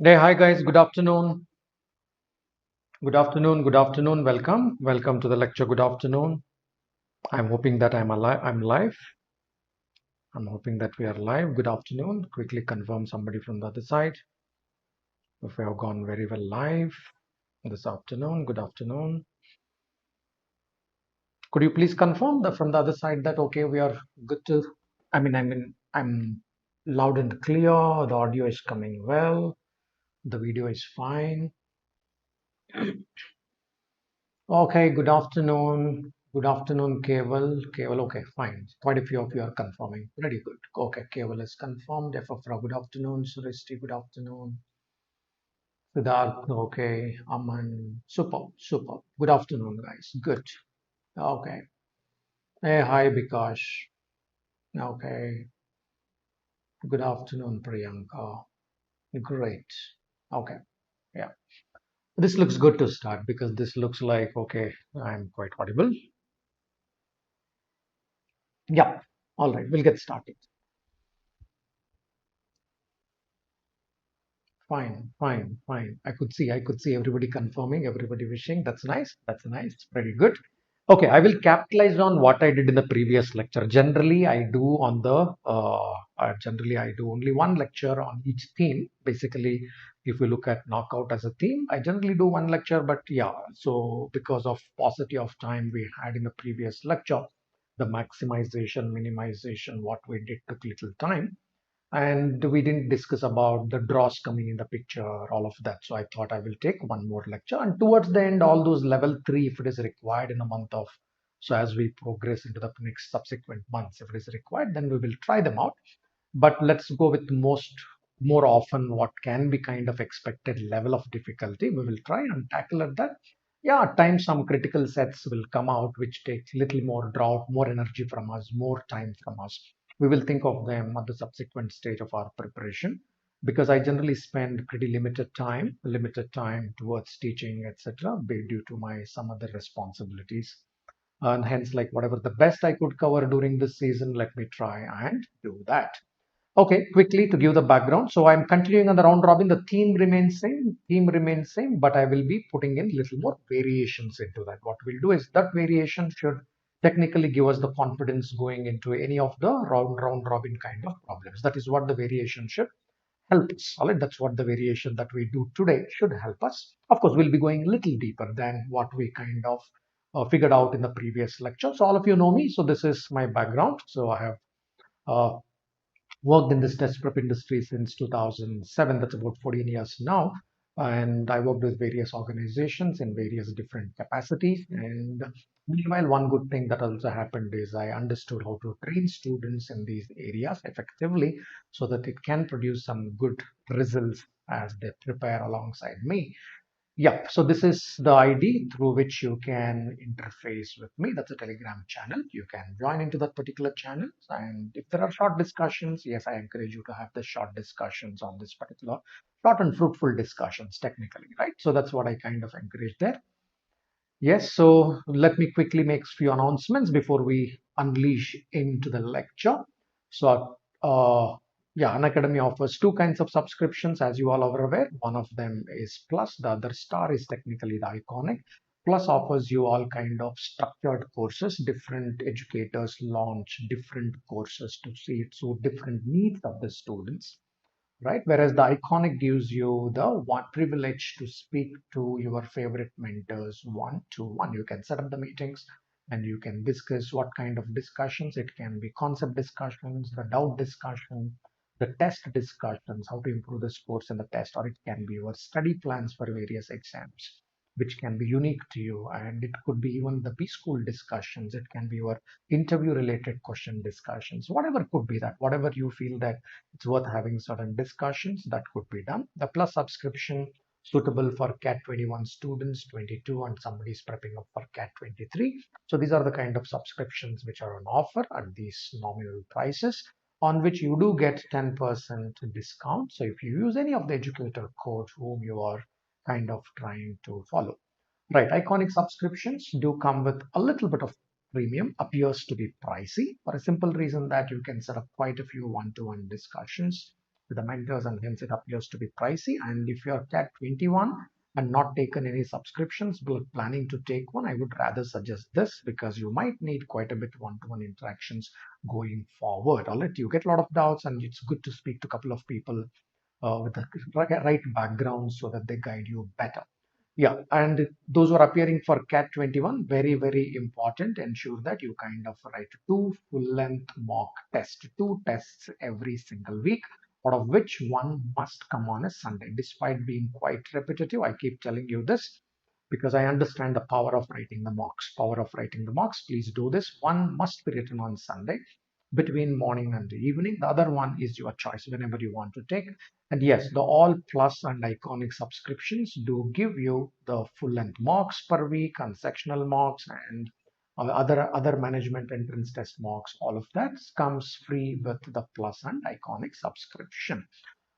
Hey, hi guys. Good afternoon. Good afternoon. Good afternoon. Welcome. Welcome to the lecture. Good afternoon. I'm hoping that I'm alive. I'm live. I'm hoping that we are live. Good afternoon. Quickly confirm somebody from the other side if we have gone very well live this afternoon. Good afternoon. Could you please confirm that from the other side that okay, we are good to? I'm loud and clear. The audio is coming well. The video is fine. Okay, good afternoon. Good afternoon, Keval. Keval, okay, fine. Quite a few of you are confirming. Pretty good. Okay, Keval is confirmed. Efafra, good afternoon. Suristi, good afternoon. Siddharth, okay. Aman, super, super. Good afternoon, guys. Good. Okay. Hey, hi, Bikash. Okay. Good afternoon, Priyanka. Great. Okay. Yeah. This looks good to start because this looks like, okay, I'm quite audible. Yeah. All right, we'll get started. Fine, fine, fine. I could see everybody confirming, everybody wishing. That's nice. That's nice. Pretty good. Okay, I will capitalize on what I did in the previous lecture. Generally I do only one lecture on each theme. Basically, if we look at knockout as a theme, I generally do one lecture, but yeah, so because of paucity of time we had in the previous lecture, the maximization, minimization, what we did took little time and we didn't discuss about the draws coming in the picture, all of that. So I thought I will take one more lecture, and towards the end, all those level 3, if it is required in a month of, so as we progress into the next subsequent months, if it is required, then we will try them out. But let's go with more often what can be kind of expected level of difficulty. We will try and tackle at that. Yeah, at times some critical sets will come out which take little more drought, more energy from us, more time from us. We will think of them at the subsequent stage of our preparation because I generally spend pretty limited time towards teaching, etc., due to my some other responsibilities. And hence, like whatever the best I could cover during this season, let me try and do that. Okay, quickly to give the background. So I'm continuing on the round robin. The theme remains same, but I will be putting in little more variations into that. What we'll do is that variation should technically give us the confidence going into any of the round robin kind of problems. That is what the variation should help us. All right, that's what the variation that we do today should help us. Of course, we'll be going a little deeper than what we kind of figured out in the previous lecture. So all of you know me. So this is my background. So I have uh, worked in this test prep industry since 2007. That's about 14 years now. And I worked with various organizations in various different capacities. And meanwhile, one good thing that also happened is I understood how to train students in these areas effectively so that it can produce some good results as they prepare alongside me. Yeah, so this is the ID through which you can interface with me. That's a Telegram channel. You can join into that particular channel. And if there are short discussions, yes, I encourage you to have the short discussions on this particular short and fruitful discussions technically, right? So that's what I kind of encourage there. Yes, so let me quickly make a few announcements before we unleash into the lecture. So, yeah, Unacademy offers two kinds of subscriptions, as you all are aware. One of them is Plus, the other Star is technically the iconic. Plus offers you all kind of structured courses. Different educators launch different courses to see it suit different needs of the students, right? Whereas the iconic gives you the one privilege to speak to your favorite mentors one to one. You can set up the meetings and you can discuss what kind of discussions. It can be concept discussions, the doubt discussion, the test discussions, how to improve the scores in the test, or it can be your study plans for various exams, which can be unique to you. And it could be even the B school discussions. It can be your interview related question discussions, whatever could be that, whatever you feel that it's worth having certain discussions that could be done. The plus subscription suitable for CAT 21 students, 22, and somebody is prepping up for CAT 23. So these are the kind of subscriptions which are on offer at these nominal prices, on which you do get 10% discount. So if you use any of the educator code whom you are kind of trying to follow. Right, iconic subscriptions do come with a little bit of premium, appears to be pricey for a simple reason that you can set up quite a few one-to-one discussions with the mentors, and hence it appears to be pricey. And if you're CAT 21 and not taken any subscriptions but planning to take one, I would rather suggest this because you might need quite a bit one-to-one interactions going forward. All right, you get a lot of doubts, and it's good to speak to a couple of people with the right background so that they guide you better. Yeah, and those who are appearing for CAT 21, very, very important. Ensure that you kind of write two full-length mock tests, two tests every single week, out of which one must come on a Sunday. Despite being quite repetitive, I keep telling you this because I understand the power of writing the mocks. Power of writing the mocks. Please do this. One must be written on Sunday between morning and the evening. The other one is your choice whenever you want to take. And yes, the All Plus and Iconic subscriptions do give you the full length mocks per week and sectional mocks and other management entrance test mocks. All of that comes free with the Plus and Iconic subscription.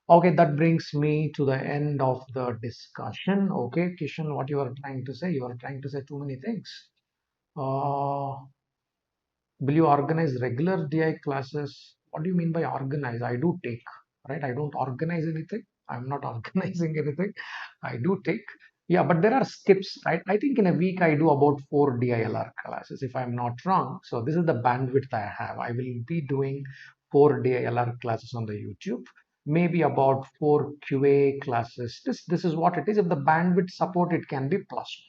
Okay, that brings me to the end of the discussion. Okay, Kishan, what you are trying to say? You are trying to say too many things. Uh, Will you organize regular DI classes? What do you mean by organize? I do take, right? I don't organize anything. I'm not organizing anything. I do take. Yeah, but there are skips, right? I think in a week I do about 4 DILR classes, if I'm not wrong. So this is the bandwidth I have. I will be doing 4 DILR classes on the YouTube, maybe about 4 QA classes. This is what it is. If the bandwidth support, it can be plus.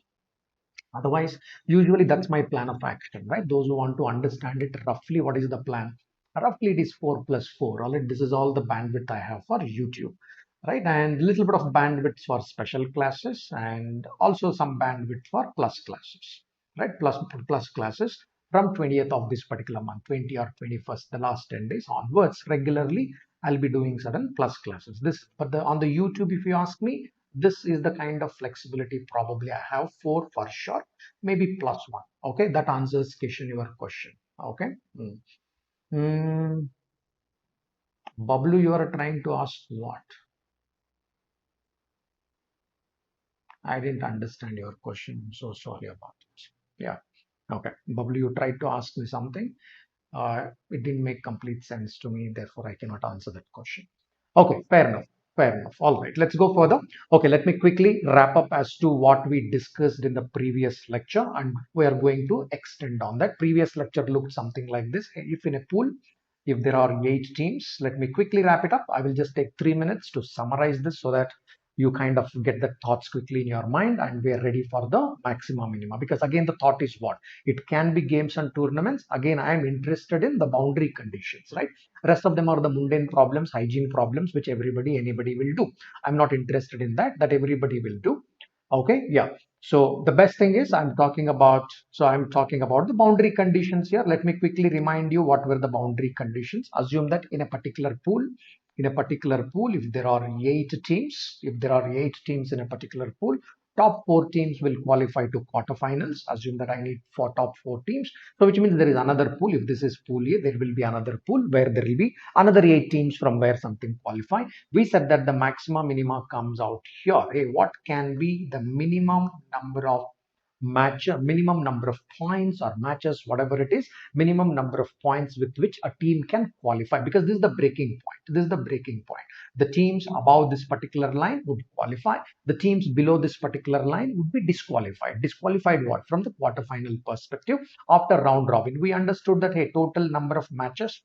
Otherwise, usually that's my plan of action, right? Those who want to understand it roughly, what is the plan? Roughly, it is 4 plus 4. All right, this is all the bandwidth I have for YouTube, right? And a little bit of bandwidth for special classes and also some bandwidth for plus classes, right? Plus classes from 20th of this particular month, 20 or 21st, the last 10 days onwards, regularly, I'll be doing certain plus classes. This, but on the YouTube, if you ask me, this is the kind of flexibility probably I have for sure, maybe plus one. Okay, that answers Kishan your question. Okay. Mm. Bablu, you are trying to ask what? I didn't understand your question. I'm so sorry about it. Yeah. Okay. Bablu, you tried to ask me something. It didn't make complete sense to me. Therefore, I cannot answer that question. Okay, fair enough. Fair enough. All right, let's go further. Okay, let me quickly wrap up as to what we discussed in the previous lecture, and we are going to extend on that. Previous lecture looked something like this. If in a pool, if there are 8 teams, let me quickly wrap it up. I will just take 3 minutes to summarize this so that you kind of get the thoughts quickly in your mind and we are ready for the maxima minima. Because again, the thought is what? It can be games and tournaments. Again, I am interested in the boundary conditions, right? Rest of them are the mundane problems, hygiene problems, which anybody will do. I'm not interested in that everybody will do. Okay, yeah. So the best thing is I'm talking about the boundary conditions here. Let me quickly remind you what were the boundary conditions. Assume that in a particular pool, if there are 8 teams, in a particular pool, top 4 teams will qualify to quarterfinals. Assume that I need for top 4 teams. So which means there is another pool. If this is pool A, there will be another pool where there will be another 8 teams from where something qualify. We said that the maxima minima comes out here. Hey, what can be the minimum number of minimum number of points or matches, whatever it is, minimum number of points with which a team can qualify, because this is the breaking point. The teams above this particular line would qualify. The teams below this particular line would be disqualified. Disqualified what? From the quarterfinal perspective after round robin. We understood that, hey, total number of matches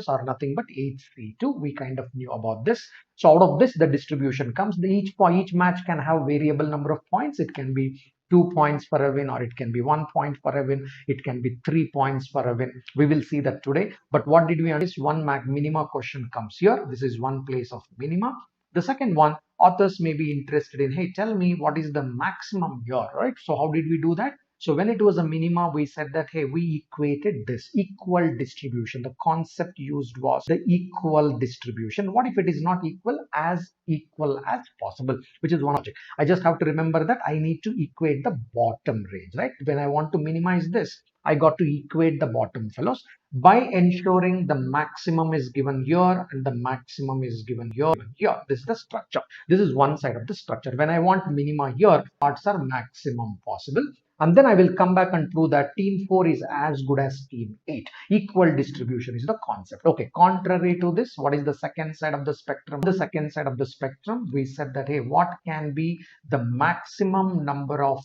are nothing but 8-3-2. We kind of knew about this. So out of this, the distribution comes. Each match can have variable number of points. It can be 2 points for a win, or it can be 1 point for a win. It can be 3 points for a win. We will see that today. But what did we understand? One minima question comes here. This is one place of minima. The second one, authors may be interested in, hey, tell me what is the maximum here, right? So how did we do that? So when it was a minima, we said that, hey, we equated this equal distribution. The concept used was the equal distribution. What if it is not equal as possible, which is one object. I just have to remember that I need to equate the bottom range, right? When I want to minimize this, I got to equate the bottom fellows by ensuring the maximum is given here and the maximum is given here. This is the structure. This is one side of the structure. When I want minima here, parts are maximum possible. And then I will come back and prove that team 4 is as good as team 8. Equal distribution is the concept. Okay, contrary to this, what is the second side of the spectrum? The second side of the spectrum, we said that, hey, what can be the maximum number of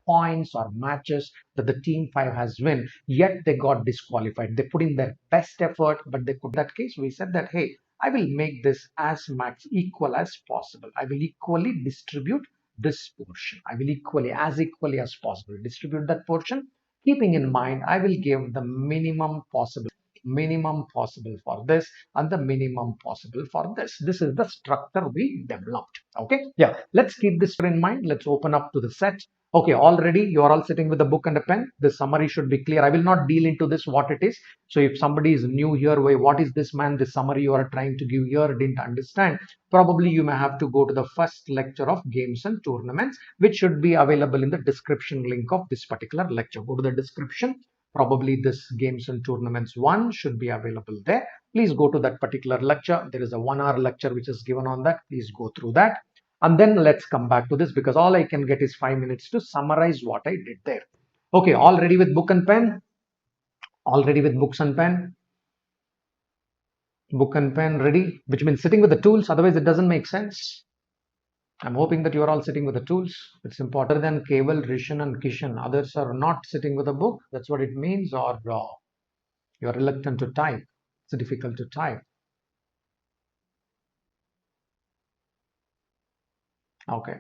points or matches that the team 5 has win, yet they got disqualified. They put in their best effort, but they could. In that case, we said that, hey, I will make this as max equal as possible. I will equally distribute this portion. I will equally as possible distribute that portion, keeping in mind I will give the minimum possible for this and the minimum possible for this. This is the structure we developed. Okay, yeah, let's keep this in mind. Let's open up to the set. Okay, already you are all sitting with a book and a pen. The summary should be clear. I will not deal into this what it is. So if somebody is new here, why, what is this, man? The summary you are trying to give here didn't understand. Probably you may have to go to the first lecture of games and tournaments, which should be available in the description link of this particular lecture. Go to the description. Probably this games and tournaments one should be available there. Please go to that particular lecture. There is a 1 hour lecture which is given on that. Please go through that. And then let's come back to this, because all I can get is 5 minutes to summarize what I did there. Okay, all ready with book and pen? All ready with books and pen? Book and pen ready, which means sitting with the tools, otherwise it doesn't make sense. I'm hoping that you are all sitting with the tools. It's important than Keval, Rishan and Kishan. Others are not sitting with a book. That's what it means, or you're reluctant to type. It's difficult to type. Okay.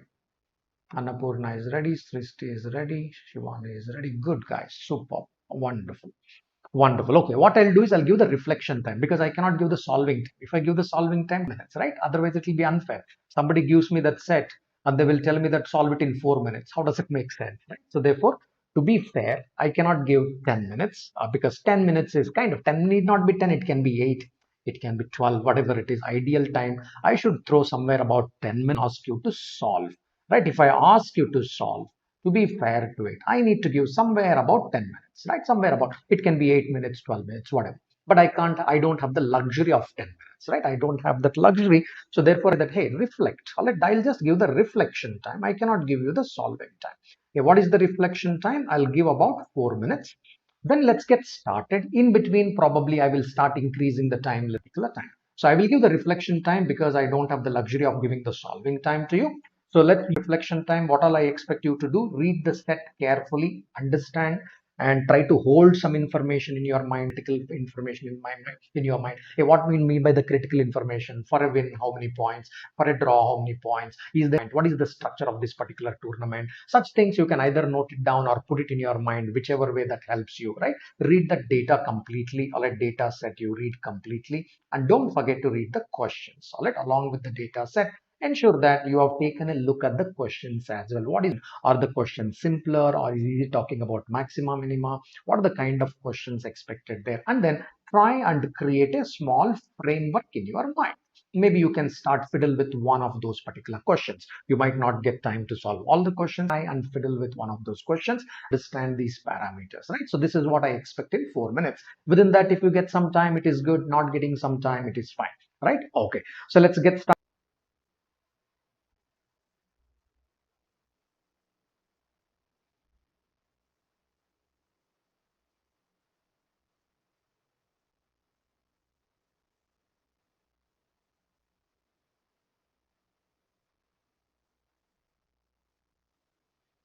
Annapurna is ready. Srishti is ready. Shivani is ready. Good, guys. Super. Wonderful. Wonderful. Okay, what I'll do is I'll give the reflection time, because I cannot give the solving time. If I give the solving time, minutes, right? Otherwise, it will be unfair. Somebody gives me that set and they will tell me that solve it in 4 minutes. How does it make sense, right? So therefore, to be fair, I cannot give 10 minutes because 10 minutes is kind of 10, need not be 10, it can be 8, it can be 12, whatever it is. Ideal time, I should throw somewhere about 10 minutes, ask you to solve, right? If I ask you to solve, to be fair to it, I need to give somewhere about 10 minutes, right? Somewhere about, it can be 8 minutes, 12 minutes, whatever. But I don't have the luxury of 10 minutes, right? I don't have that luxury. So therefore, that, hey, reflect. I'll just give the reflection time. I cannot give you the solving time. Okay, what is the reflection time? I'll give about 4 minutes. Then let's get started. In between, probably I will start increasing the time, particular time. So I will give the reflection time because I don't have the luxury of giving the solving time to you. So let's reflection time. What all I expect you to do, read the set carefully, understand, and try to hold some information in your mind, critical information in your mind. Hey, what we mean by the critical information? For a win, how many points? For a draw, how many points? What is the structure of this particular tournament? Such things you can either note it down or put it in your mind, whichever way that helps you, right? Read the data completely, or a data set you read completely, and don't forget to read the questions, all right, along with the data set. Ensure that you have taken a look at the questions as well. Are the questions simpler, or is it talking about maxima, minima? What are the kind of questions expected there? And then try and create a small framework in your mind. Maybe you can start fiddle with one of those particular questions. You might not get time to solve all the questions. Try and fiddle with one of those questions. Understand these parameters, right? So this is what I expect in 4 minutes. Within that, if you get some time, it is good. Not getting some time, it is fine, right? Okay. So let's get started.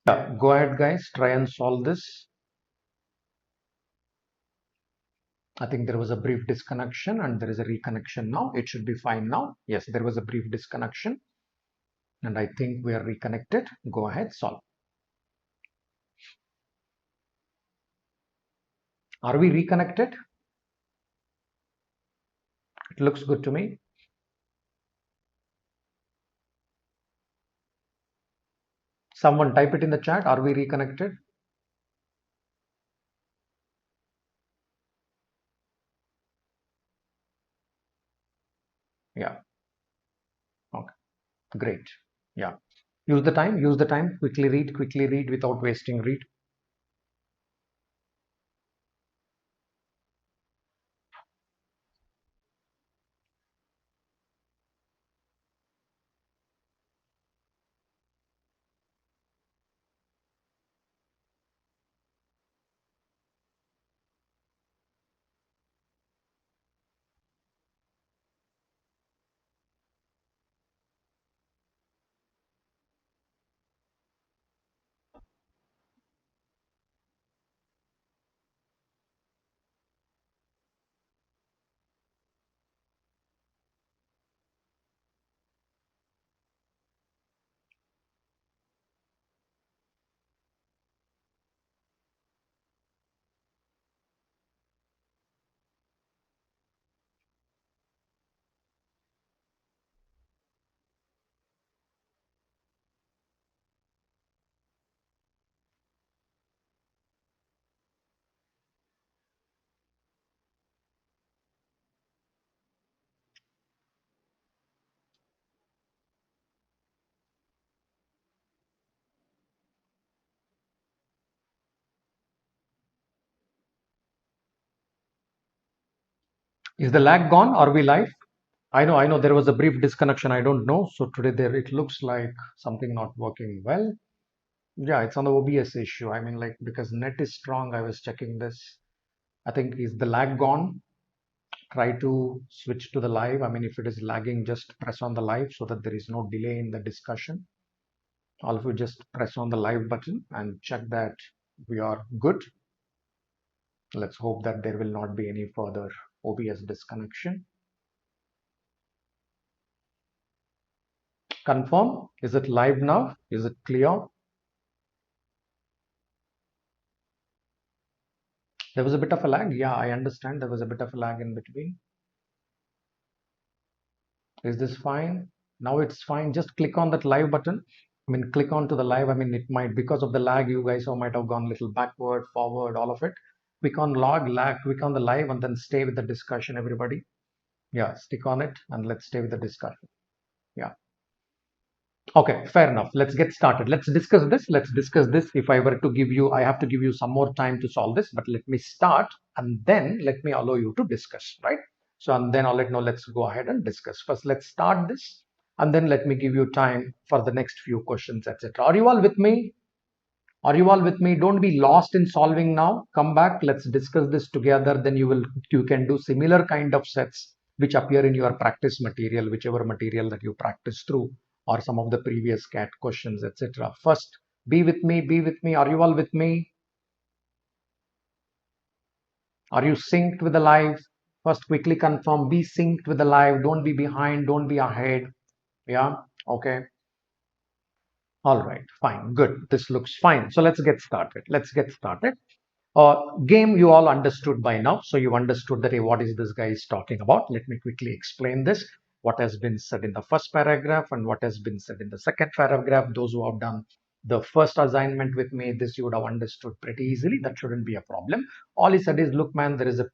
Yeah, go ahead, guys. Try and solve this. I think there was a brief disconnection and there is a reconnection now. It should be fine now. Yes, there was a brief disconnection and I think we are reconnected. Go ahead, solve. Are we reconnected? It looks good to me. Someone type it in the chat. Are we reconnected? Yeah. Okay. Great. Yeah. Use the time. Use the time. Quickly read. Quickly read without wasting read. Is the lag gone? Are we live? I know there was a brief disconnection. I don't know. So today there it looks like something not working well. Yeah, it's on the OBS issue. I mean, like because net is strong. I was checking this. I think is the lag gone? Try to switch to the live. I mean, if it is lagging, just press on the live so that there is no delay in the discussion. All of you just press on the live button and check that we are good. Let's hope that there will not be any further OBS disconnection. Confirm. Is it live now? Is it clear? There was a bit of a lag. Yeah, I understand. There was a bit of a lag in between. Is this fine? Now it's fine. Just click on that live button. I mean, click on to the live. I mean, it might, because of the lag, you guys might have gone a little backward, forward, all of it. Click on lag, click on the live and then stay with the discussion, everybody. Yeah, stick on it and let's stay with the discussion. Yeah. Okay, fair enough. Let's get started. Let's discuss this. Let's discuss this. If I were to give you, I have to give you some more time to solve this, but let me start and then let me allow you to discuss, right? So, and then I'll let know, let's go ahead and discuss. First, let's start this and then let me give you time for the next few questions, etc. Are you all with me? Are you all with me? Don't be lost in solving now. Come back. Let's discuss this together. Then you can do similar kind of sets which appear in your practice material, whichever material that you practice through, or some of the previous CAT questions, etc. First, be with me. Be with me. Are you all with me? Are you synced with the live? First, quickly confirm. Be synced with the live. Don't be behind. Don't be ahead. Yeah. Okay. All right. Fine. Good. This looks fine. So let's get started. Let's get started. Game you all understood by now. So you understood that, hey, what is this guy is talking about? Let me quickly explain this. What has been said in the first paragraph and what has been said in the second paragraph. Those who have done the first assignment with me, this you would have understood pretty easily. That shouldn't be a problem. All he said is, look, man, there is a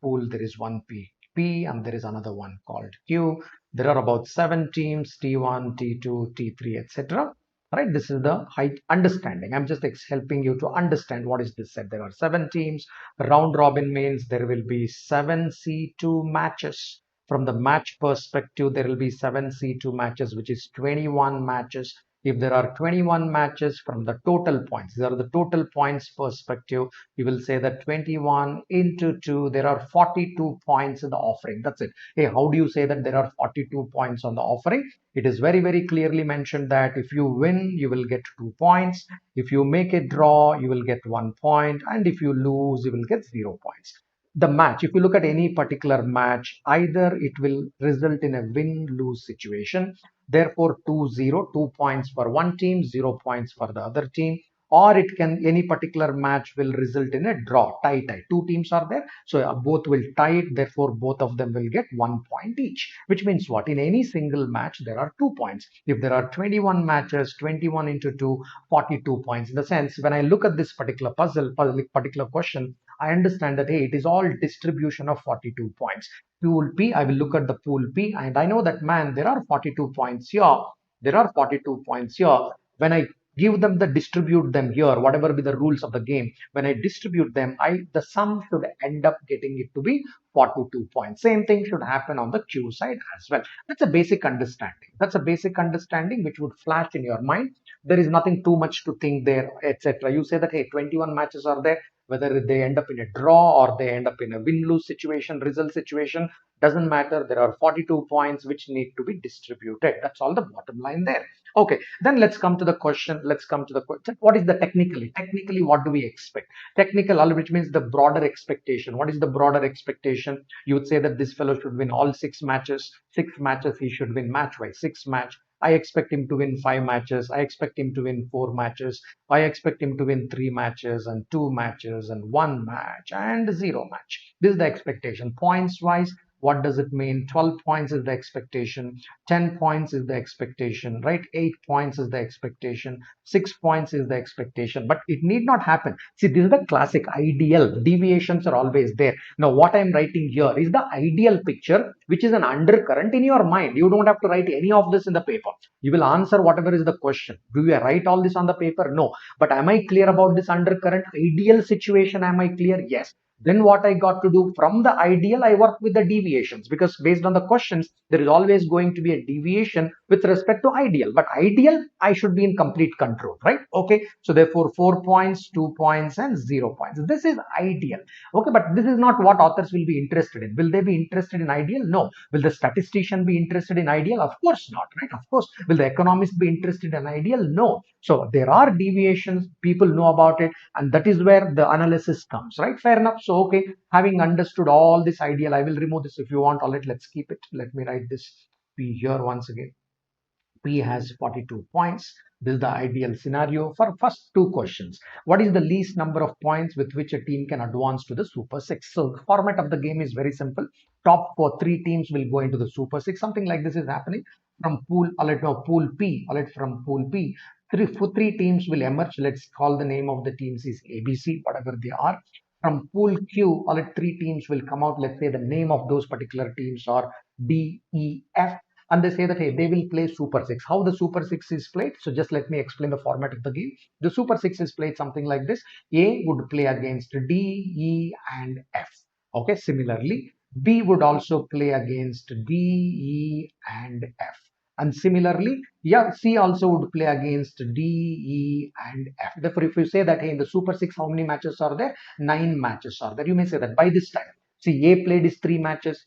pool. There is one P and there is another one called Q. There are about 7 teams, T1, T2, T3, etc. Right, this is the height understanding. I'm just helping you to understand what is this set. There are 7 teams. Round robin means there will be 7 C2 matches. From the match perspective, there will be 7 C2 matches, which is 21 matches. If there are 21 matches from the total points, these are the total points perspective, you will say that 21 into 2, there are 42 points in the offering. That's it. Hey, how do you say that there are 42 points on the offering? It is very, very clearly mentioned that if you win, you will get 2 points. If you make a draw, you will get 1 point. And if you lose, you will get 0 points. The match, if you look at any particular match, either it will result in a win-lose situation. Therefore, 2-0, 2 points for one team, 0 points for the other team. Or it can, any particular match will result in a draw, tie. Two teams are there, so both will tie it. Therefore, both of them will get 1 point each. Which means what? In any single match, there are 2 points. If there are 21 matches, 21 into 2, 42 points. In the sense, when I look at this particular particular question, I understand that, hey, it is all distribution of 42 points. Pool P, I will look at the pool P and I know that, man, there are 42 points here. There are 42 points here. When I give them the distribute them here, whatever be the rules of the game, when I distribute them, the sum should end up getting it to be 42 points. Same thing should happen on the Q side as well. That's a basic understanding. That's a basic understanding which would flash in your mind. There is nothing too much to think there, etc. You say that, hey, 21 matches are there, whether they end up in a draw or they end up in a win-lose situation, result situation, doesn't matter. There are 42 points which need to be distributed. That's all the bottom line there. Okay, then let's come to the question. Let's come to the question. What is the technically? Technically, what do we expect? Technical, which means the broader expectation. What is the broader expectation? You would say that this fellow should win all 6 matches. 6 matches, he should win match-wise. 6 match. I expect him to win 5 matches. I expect him to win 4 matches. I expect him to win 3 matches and 2 matches and 1 match and 0 match. This is the expectation. Points wise, what does it mean? 12 points is the expectation. 10 points is the expectation, right? 8 points is the expectation. 6 points is the expectation. But it need not happen. See, this is the classic ideal. Deviations are always there. Now, what I'm writing here is the ideal picture, which is an undercurrent in your mind. You don't have to write any of this in the paper. You will answer whatever is the question. Do you write all this on the paper? No. But am I clear about this undercurrent? Ideal situation, am I clear? Yes. Then what I got to do from the ideal, I work with the deviations, because based on the questions, there is always going to be a deviation with respect to ideal. But ideal, I should be in complete control, right? Okay. So therefore, 4 points, 2 points, and 0 points. This is ideal. Okay. But this is not what authors will be interested in. Will they be interested in ideal? No. Will the statistician be interested in ideal? Of course not, right? Of course. Will the economist be interested in ideal? No. So there are deviations. People know about it, and that is where the analysis comes, right? Fair enough. So okay, having understood all this ideal, I will remove this if you want. All right, let's keep it. Let me write this P here once again. P has 42 points. This is the ideal scenario for first two questions. What is the least number of points with which a team can advance to the Super 6? So the format of the game is very simple. Top four, three teams will go into the Super 6. Something like this is happening from pool, pool P. From pool P, three teams will emerge. Let's call the name of the teams is ABC, whatever they are. From pool Q, three teams will come out. Let's say the name of those particular teams are D, E, F, and they say that hey, they will play Super 6. How the Super 6 is played? So just let me explain the format of the game. The Super 6 is played something like this. A would play against D, E, and F. Okay, similarly, B would also play against D, E, and F. And similarly, yeah, C also would play against D, E, and F. Therefore, if you say that hey, in the Super 6, how many matches are there? 9 matches are there. You may say that by this time. See, A played is 3 matches.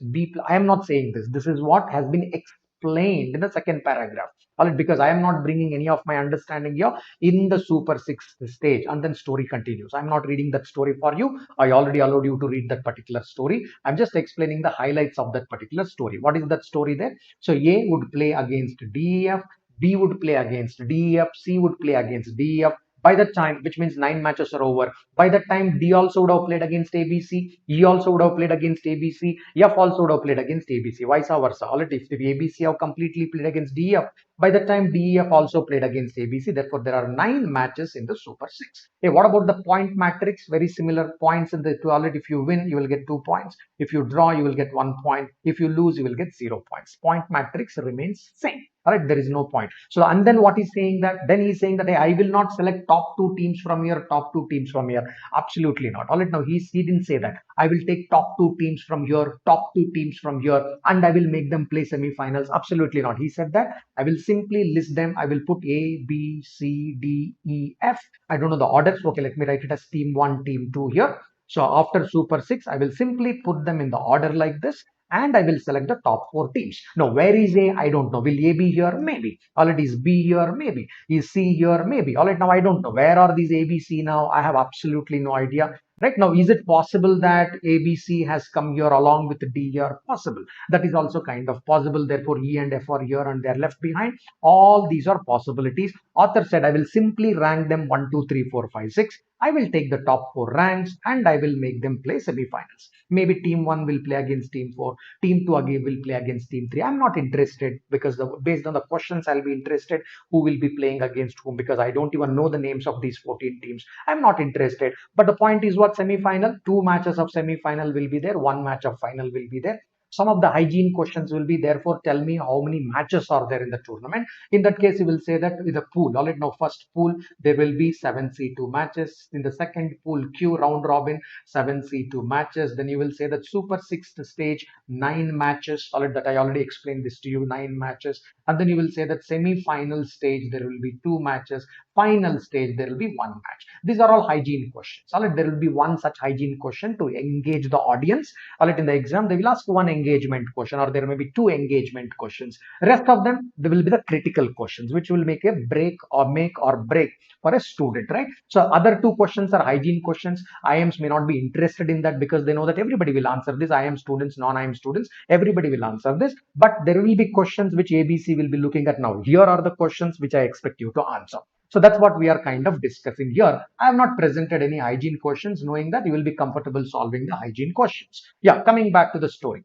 I am not saying this. This is what has been explained in the second paragraph. All right, because I am not bringing any of my understanding here in the Super 6 stage, and then story continues. I'm not reading that story for you. I already allowed you to read that particular story. I'm just explaining the highlights of that particular story. What is that story there? So A would play against DEF, B would play against DEF, C would play against DEF. By that time, which means 9 matches are over, by that time D also would have played against ABC, E also would have played against ABC, F also would have played against ABC, vice versa. All right, if ABC have completely played against DEF, by the time DEF also played against ABC, therefore there are 9 matches in the Super 6. Hey, what about the point matrix? Very similar points in the toilet. If you win, you will get 2 points. If you draw, you will get 1 point. If you lose, you will get 0 points. Point matrix remains same. All right, there is no point. So, and then what he's saying that, then he's saying that hey, I will not select top 2 teams from here, top 2 teams from here. Absolutely not. All right, now he didn't say that. I will take top 2 teams from here, top 2 teams from here, and I will make them play semi-finals. Absolutely not. He said that I will simply list them. I will put A, B, C, D, E, F. I don't know the orders. Okay, let me write it as team 1, team 2 here. So after Super 6, I will simply put them in the order like this, and I will select the top 4 teams. Now, where is A? I don't know. Will A be here? Maybe. All right, is B here? Maybe. Is C here? Maybe. All right, now I don't know. Where are these A, B, C now? I have absolutely no idea. Right now, is it possible that ABC has come here along with D here? Possible. That is also kind of possible. Therefore, E and F are here and they are left behind. All these are possibilities. Author said, I will simply rank them 1, 2, 3, 4, 5, 6. I will take the top 4 ranks and I will make them play semi-finals. Maybe team 1 will play against team 4. Team 2 again will play against team 3. I'm not interested because based on the questions, I'll be interested who will be playing against whom, because I don't even know the names of these 14 teams. I'm not interested. But the point is what? Semi-final, 2 matches of semi-final will be there, 1 match of final will be there. Some of the hygiene questions will be, therefore tell me how many matches are there in the tournament. In that case, you will say that with a pool. All right, now first pool, there will be 7C2 matches. In the second pool Q, round robin, 7C2 matches. Then you will say that Super 6th stage, 9 matches. All right, that I already explained this to you, 9 matches. And then you will say that semi-final stage, there will be 2 matches. Final stage, there will be 1 match. These are all hygiene questions. All right, there will be one such hygiene question to engage the audience. All right, in the exam, they will ask one engagement question, or there may be 2 engagement questions. Rest of them, they will be the critical questions, which will make a break or make or break for a student, right? So other 2 questions are hygiene questions. IIMs may not be interested in that because they know that everybody will answer this. IIM students, non-IIM students, everybody will answer this. But there will be questions which ABC will be looking at now. Here are the questions which I expect you to answer. So that's what we are kind of discussing here. I have not presented any hygiene questions, knowing that you will be comfortable solving the hygiene questions. Yeah, coming back to the story.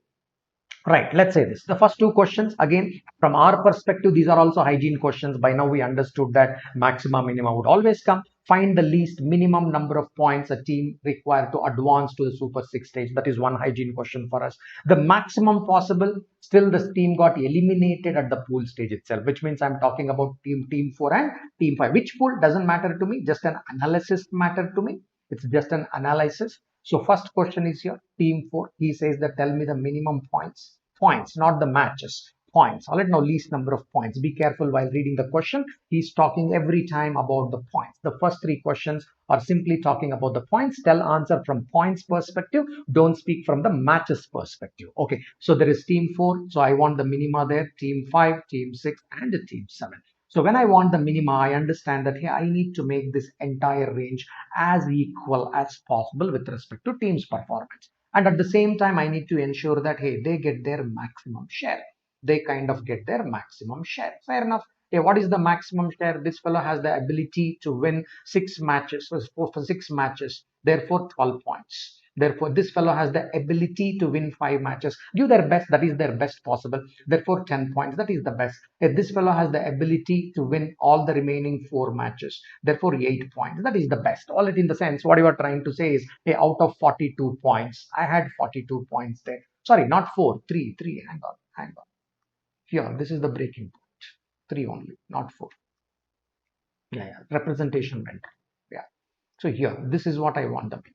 Right, let's say this. The first 2 questions, again, from our perspective, these are also hygiene questions. By now, we understood that maxima, minima would always come. Find the least minimum number of points a team required to advance to the Super 6 stage. That is one hygiene question for us. The maximum possible, still this team got eliminated at the pool stage itself, which means I'm talking about team 4 and team 5. Which pool doesn't matter to me, just an analysis matter to me. It's just an analysis. So first question is here, team 4. He says that tell me the minimum points. Points, not the matches. Points. All right, now least number of points. Be careful while reading the question. He's talking every time about the points. The first 3 questions are simply talking about the points. Tell answer from points perspective. Don't speak from the matches perspective. Okay, so there is team 4. So I want the minima there. Team 5, team 6, and the team 7. So when I want the minima, I understand that here I need to make this entire range as equal as possible with respect to team's performance. And at the same time, I need to ensure that, hey, they get their maximum share. They kind of get their maximum share. Fair enough. Okay, what is the maximum share? This fellow has the ability to win 6 matches, for 6 matches, therefore 12 points. Therefore, this fellow has the ability to win 5 matches, give their best, that is their best possible, therefore 10 points, that is the best. This fellow has the ability to win all the remaining 4 matches, therefore 8 points, that is the best. All it in the sense, what you are trying to say is, hey, out of 42 points, I had 42 points there. Sorry, not 4, 3, hang on. Here, this is the breaking point. 3 only, not 4. Yeah, representation went. Yeah. So here, this is what I want the minimum.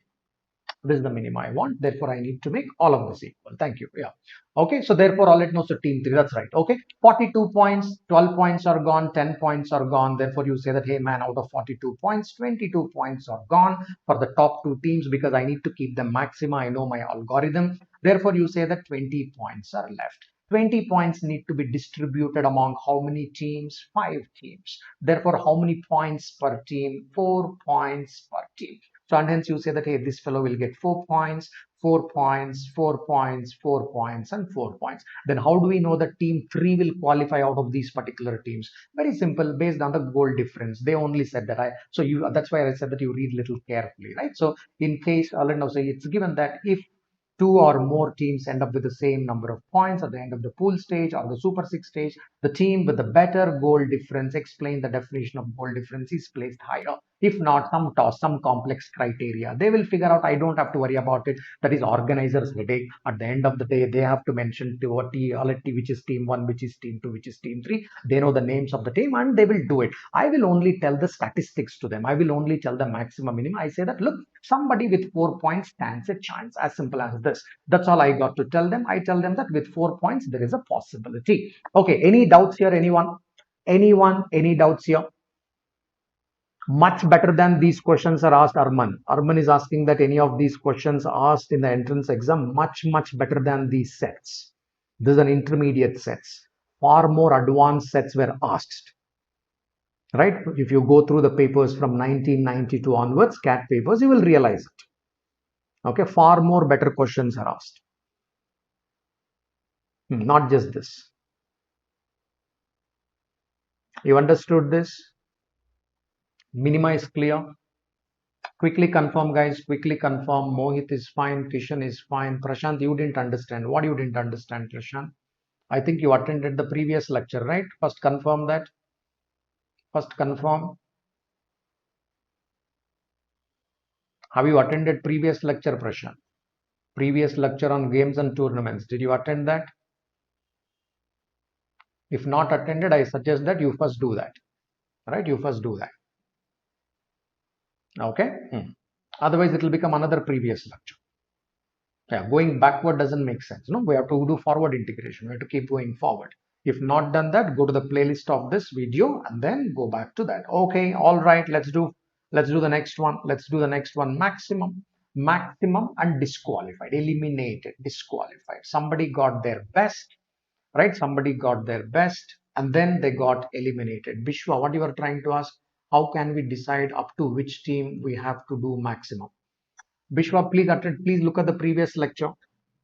This is the minimum I want. Therefore, I need to make all of this equal. Thank you. Yeah. Okay. So therefore, all it knows so team 3. That's right. Okay. 42 points, 12 points are gone, 10 points are gone. Therefore, you say that, hey man, out of 42 points, 22 points are gone for the top 2 teams because I need to keep the maxima. I know my algorithm. Therefore, you say that 20 points are left. 20 points need to be distributed among how many teams? 5 teams. Therefore, how many points per team? 4 points per team. So, and hence you say that, hey, this fellow will get 4 points, 4 points, 4 points, 4 points, and 4 points. Then how do we know that team 3 will qualify out of these particular teams? Very simple, based on the goal difference. They only said that. That's why I said that you read little carefully, right? So in case, let us say it's given that if 2 or more teams end up with the same number of points at the end of the pool stage or the Super 6 stage, the team with the better goal difference, explain the definition of goal difference, is placed higher. If not, some complex criteria. They will figure out, I don't have to worry about it. That is organizer's headache. At the end of the day, they have to mention to what which is team 1, which is team 2, which is team 3. They know the names of the team and they will do it. I will only tell the statistics to them. I will only tell the maximum minimum. I say that, look, somebody with 4 points stands a chance. As simple as this. That's all I got to tell them. I tell them that with 4 points, there is a possibility. Okay, any doubts here, anyone? Any doubts here? Much better than these questions are asked, Arman. Arman is asking that any of these questions asked in the entrance exam, much better than these sets. This is an intermediate sets. Far more advanced sets were asked. Right? If you go through the papers from 1992 onwards, CAT papers, you will realize it. Okay, far more better questions are asked. Not just this. You understood this? Minima is clear. Quickly confirm, guys. Quickly confirm. Mohit is fine. Kishan is fine. Prashant, you didn't understand. What you didn't understand, Prashant? I think you attended the previous lecture, right? First confirm that. First confirm. Have you attended previous lecture, Prashant? Previous lecture on games and tournaments. Did you attend that? If not attended, I suggest that you first do that. Right? You first do that. Okay? Otherwise, it will become another previous lecture. Yeah, going backward doesn't make sense. No, we have to do forward integration. We have to keep going forward. If not done that, go to the playlist of this video and then go back to that. Okay, all right, let's do the next one. Let's do the next one. Maximum and disqualified, eliminated, disqualified. Somebody got their best, right? Somebody got their best and then they got eliminated. Bishwa, what you are trying to ask? How can we decide up to which team we have to do maximum? Bishwa, please look at the previous lecture.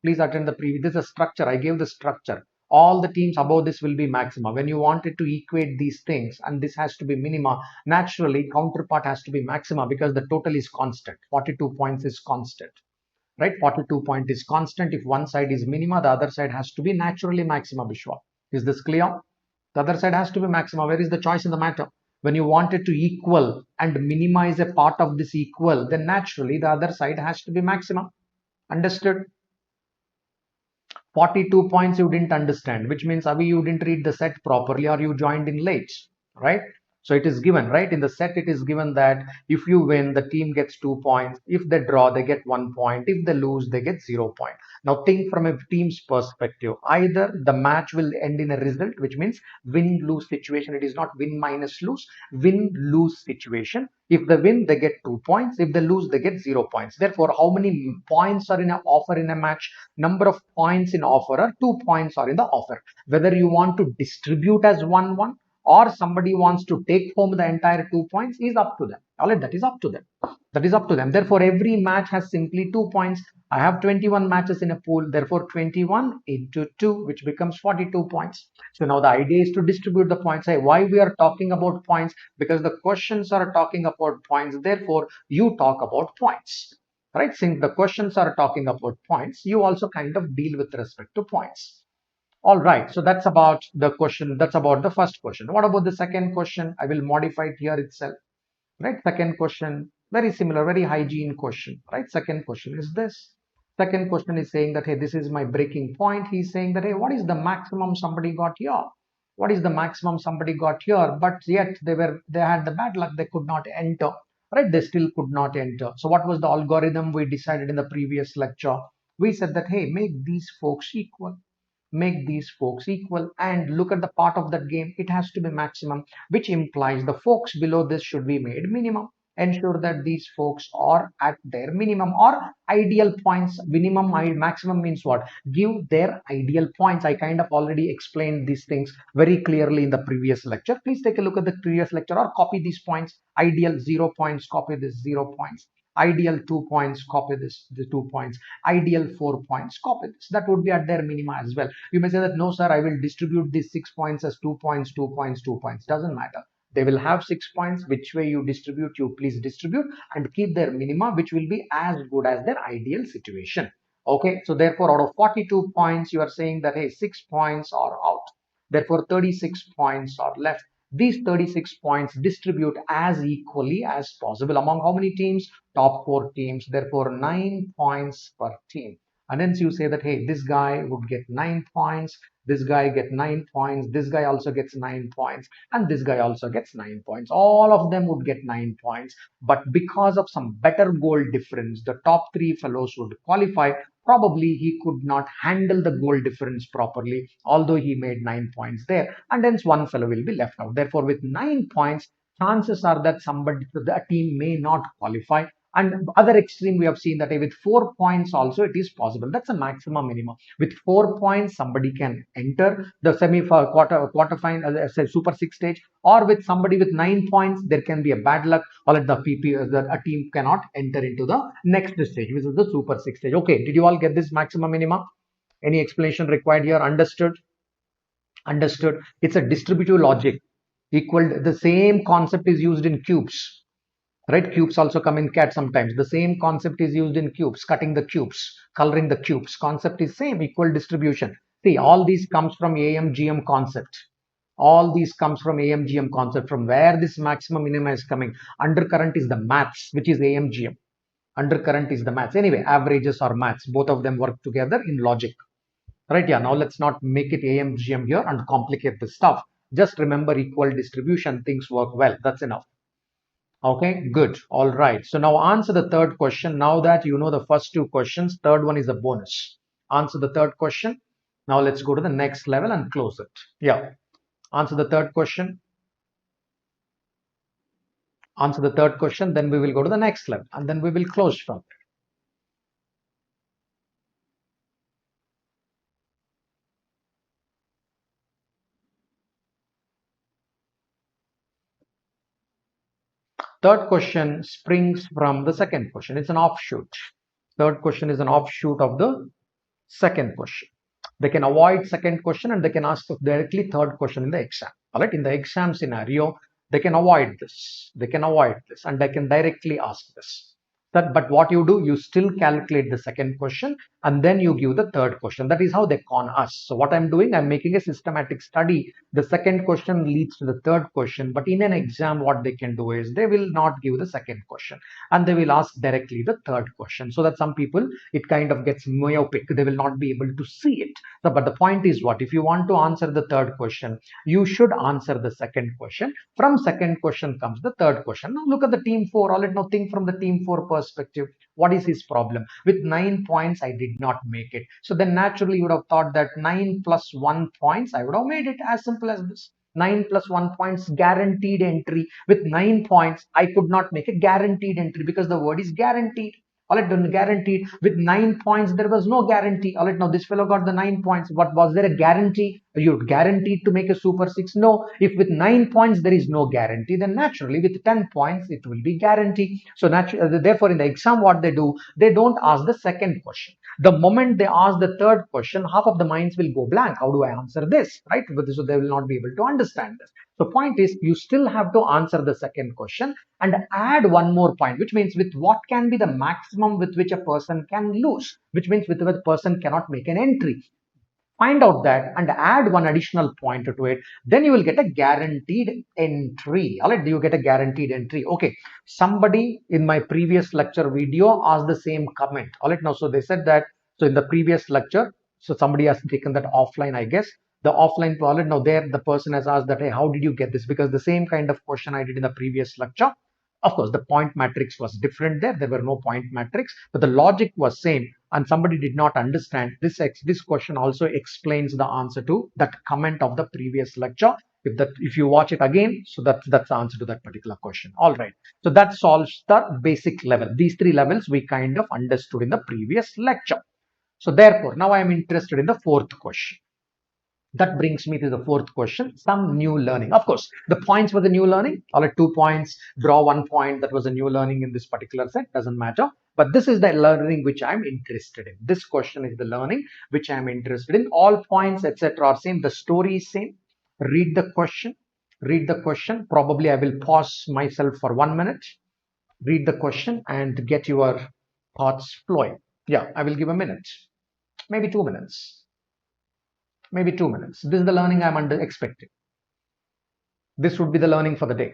Please attend the previous. This is a structure. I gave the structure. All the teams above this will be maxima. When you wanted to equate these things, and this has to be minima, naturally counterpart has to be maxima because the total is constant. 42 points is constant. Right? 42 point is constant. If one side is minima, the other side has to be naturally maxima, Bishwa. Is this clear? The other side has to be maxima. Where is the choice in the matter? When you want it to equal and minimize a part of this equal, then naturally the other side has to be maximum. Understood? 42 points you didn't understand, which means Avi, you didn't read the set properly or you joined in late, right? So it is given, right? In the set, it is given that if you win, the team gets 2 points. If they draw, they get 1 point. If they lose, they get 0 point. Now think from a team's perspective. Either the match will end in a result, which means win-lose situation. It is not win minus lose, win-lose situation. If they win, they get 2 points. If they lose, they get 0 points. Therefore, how many points are in an offer in a match? Number of points in offer are 2 points are in the offer. Whether you want to distribute as 1-1 or somebody wants to take home the entire 2 points is up to them. All right, that is up to them. That is up to them. Therefore, every match has simply 2 points. I have 21 matches in a pool. Therefore, 21 into 2, which becomes 42 points. So now the idea is to distribute the points. Hey, why we are talking about points? Because the questions are talking about points. Therefore, you talk about points. Right? Since the questions are talking about points, you also kind of deal with respect to points. All right, so that's about the question. That's about the first question. What about the second question? I will modify it here itself. Right, second question, very similar, very hygiene question. Right, second question is this. Second question is saying that, hey, this is my breaking point. He's saying that, hey, what is the maximum somebody got here? What is the maximum somebody got here? But yet they had the bad luck. They could not enter. Right, they still could not enter. So what was the algorithm we decided in the previous lecture? We said that, hey, make these folks equal, make these folks equal, and look at the part of that game. It has to be maximum, which implies the folks below this should be made minimum. Ensure that these folks are at their minimum or ideal points. Minimum, maximum means what? Give their ideal points. I kind of already explained these things very clearly in the previous lecture. Please take a look at the previous lecture or copy these points. Ideal 0 points, copy this 0 points. Ideal 2 points, copy this, the 2 points. Ideal 4 points, copy this. That would be at their minima as well. You may say that, no, sir, I will distribute these 6 points as 2 points, 2 points, 2 points. Doesn't matter. They will have 6 points. Which way you distribute, you please distribute and keep their minima, which will be as good as their ideal situation. Okay, so therefore, out of 42 points, you are saying that, hey, 6 points are out. Therefore, 36 points are left. These 36 points distribute as equally as possible among how many teams? Top 4 teams. Therefore, 9 points per team. And hence you say that, hey, this guy would get 9 points, this guy get 9 points, this guy also gets 9 points, and this guy also gets 9 points. All of them would get 9 points. But because of some better goal difference, the top 3 fellows would qualify. Probably he could not handle the goal difference properly, although he made 9 points there, and hence one fellow will be left out. Therefore, with 9 points, chances are that the team may not qualify. And other extreme, we have seen that with 4 points also it is possible. That's a maximum minimum. With 4 points, somebody can enter the quarter final, say Super 6 stage, or with somebody with 9 points, there can be a bad luck, or at the a team cannot enter into the next stage, which is the Super 6 stage. Okay, did you all get this maximum minimum? Any explanation required here? Understood? Understood. It's a distributive logic. Equal, the same concept is used in cubes. Right, cubes also come in CAT sometimes. The same concept is used in cubes, cutting the cubes, coloring the cubes. Concept is same, equal distribution. See, all these comes from AMGM concept. All these comes from AMGM concept. From where this maximum minimum is coming. Undercurrent is the maths, which is AMGM. Undercurrent is the maths. Anyway, averages or maths, both of them work together in logic. Right, yeah, now let's not make it AMGM here and complicate the stuff. Just remember equal distribution, things work well. That's enough. Okay, good. All right. So now answer the third question. Now that you know the first 2 questions, third one is a bonus. Answer the third question. Now let's go to the next level and close it. Yeah. Answer the third question. Answer the third question. Then we will go to the next level and then we will close from there. Third question springs from the second question. It's an offshoot. Third question is an offshoot of the second question. They can avoid second question and they can ask directly third question in the exam. All right, in the exam scenario, they can avoid this. They can avoid this and they can directly ask this. But what you do, you still calculate the second question and then you give the third question. That is how they con us. So what I'm doing, I'm making a systematic study. The second question leads to the third question, but in an exam, what they can do is they will not give the second question and they will ask directly the third question, so that some people, it kind of gets myopic. They will not be able to see it. So, but the point is what? If you want to answer the third question, you should answer the second question. From second question comes the third question. Now look at the team 4. All right, now think from the team 4 perspective. What is his problem? With 9 points, I did not make it. So then naturally you would have thought that 9 plus 1 points, I would have made it. As simple as this. 9 plus 1 points, guaranteed entry. With 9 points, I could not make a guaranteed entry because the word is guaranteed. All right, guaranteed. With 9 points, there was no guarantee. All right, now this fellow got the 9 points. What was there a guarantee? You guaranteed to make a super 6? No. If with 9 points there is no guarantee, then naturally with 10 points it will be guaranteed. So naturally, therefore, in the exam, what they do, they don't ask the second question. The moment they ask the third question, half of the minds will go blank. How do I answer this? Right? So they will not be able to understand this. The point is, you still have to answer the second question and add one more point, which means with what can be the maximum with which a person can lose, which means with which a person cannot make an entry. Find out that and add one additional point to it, then you will get a guaranteed entry. All right, you get a guaranteed entry. Okay, somebody in my previous lecture video asked the same comment. All right, now so they said that, so in the previous lecture, so somebody has taken that offline, I guess. The offline toilet, now there the person has asked that, hey, how did you get this? Because the same kind of question I did in the previous lecture. Of course, the point matrix was different there. There were no point matrix, but the logic was same. And somebody did not understand this. This question also explains the answer to that comment of the previous lecture. If you watch it again, so that's the answer to that particular question. All right. So that solves the basic level. These 3 levels we kind of understood in the previous lecture. So therefore, now I am interested in the fourth question. That brings me to the fourth question, some new learning. Of course, the points were the new learning. All right, 2 points, draw 1 point. That was a new learning in this particular set. Doesn't matter. But this is the learning which I'm interested in. This question is the learning which I'm interested in. All points, etc. are same. The story is same. Read the question. Read the question. Probably I will pause myself for 1 minute. Read the question and get your thoughts flowing. Yeah, I will give a minute. Maybe 2 minutes. Maybe 2 minutes. This is the learning I'm expecting. This would be the learning for the day.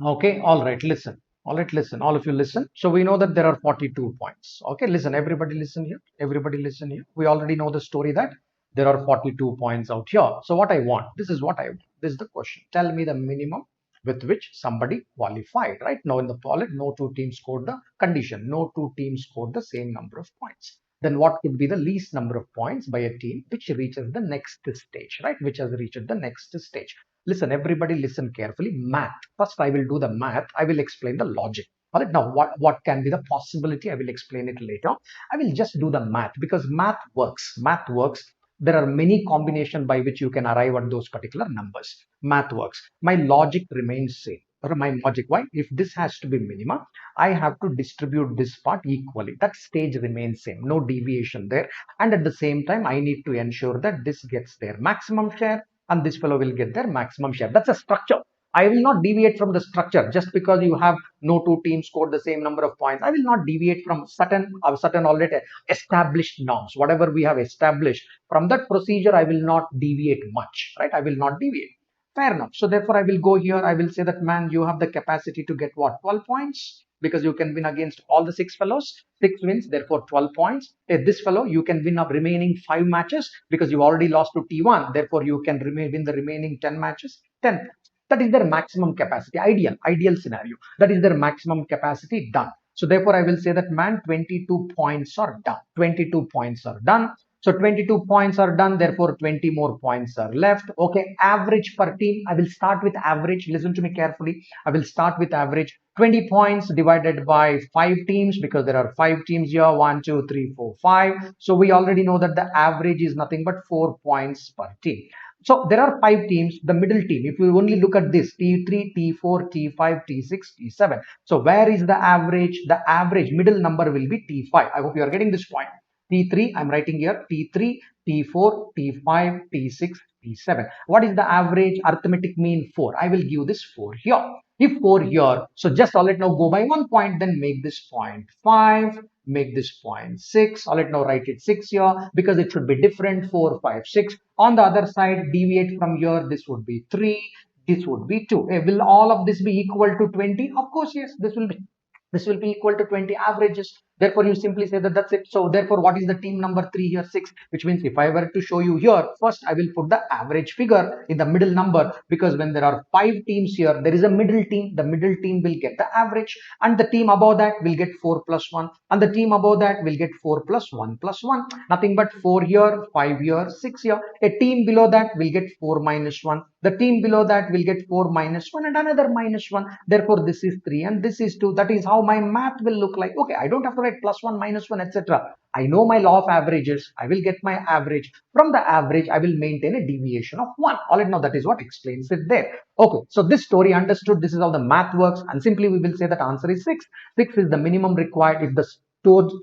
Okay, all right, listen. All right, listen. All of you listen. So we know that there are 42 points. Okay, listen, everybody listen here. Everybody listen here. We already know the story that there are 42 points out here. So what I want, this is what I want. This is the question. Tell me the minimum with which somebody qualified, right? Now in the poll, no two teams scored the condition. No two teams scored the same number of points. then what could be the least number of points by a team which reaches the next stage, right? Which has reached the next stage. Listen, everybody listen carefully. Math. First, I will do the math. I will explain the logic. All right. Now, what can be the possibility? I will explain it later. I will just do the math because math works. Math works. There are many combinations by which you can arrive at those particular numbers. Math works. My logic remains same. Or my logic, why? If this has to be minima, I have to distribute this part equally. That stage remains same. No deviation there. And at the same time, I need to ensure that this gets their maximum share and this fellow will get their maximum share. That's a structure. I will not deviate from the structure just because you have no two teams scored the same number of points. I will not deviate from certain already established norms. Whatever we have established from that procedure, I will not deviate much, right? I will not deviate. Fair enough. So therefore, I will go here. I will say that, man, you have the capacity to get what? 12 points because you can win against all the 6 fellows. 6 wins, therefore 12 points. This fellow, you can win up remaining 5 matches because you already lost to T1. Therefore, you can win the remaining 10 matches. 10. That is their maximum capacity. Ideal scenario. That is their maximum capacity done. So therefore, I will say that, man, 22 points are done. 22 points are done. So 22 points are done. Therefore, 20 more points are left. Okay. Average per team. I will start with average. Listen to me carefully. I will start with average. 20 points divided by 5 teams because there are 5 teams here. 1, 2, 3, 4, 5. So we already know that the average is nothing but 4 points per team. So there are 5 teams, the middle team, if you only look at this, T3, T4, T5, T6, T7. So where is the average? The average middle number will be T5. I hope you are getting this point. T3, I'm writing here, T3, T4, T5, T6, T7. What is the average? Arithmetic mean 4. I will give this 4 here. If 4 here, so just let now go by 1 point, then make this point 5. Make this point 6. I'll let now write it 6 here because it should be different. 4, 5, 6. On the other side, deviate from here. This would be 3. This would be 2. Will all of this be equal to 20? Of course, yes. This will be equal to 20 averages. Therefore, you simply say that that's it. So therefore, what is the team number 3 here? 6, which means if I were to show you here, first I will put the average figure in the middle number because when there are 5 teams here, there is a middle team. The middle team will get the average and the team above that will get 4 plus 1 and the team above that will get 4 plus 1 plus 1. Nothing but 4 here, 5 here, 6 here. A team below that will get 4 minus 1. The team below that will get 4 minus 1 and another minus 1. Therefore, this is 3 and this is 2. That is how my math will look like. Okay, I don't have to write plus 1, minus 1, etc. I know my law of averages. I will get my average. From the average, I will maintain a deviation of 1. All right, now that is what explains it there. Okay, so this story understood. This is how the math works. And simply we will say that answer is 6. 6 is the minimum required if the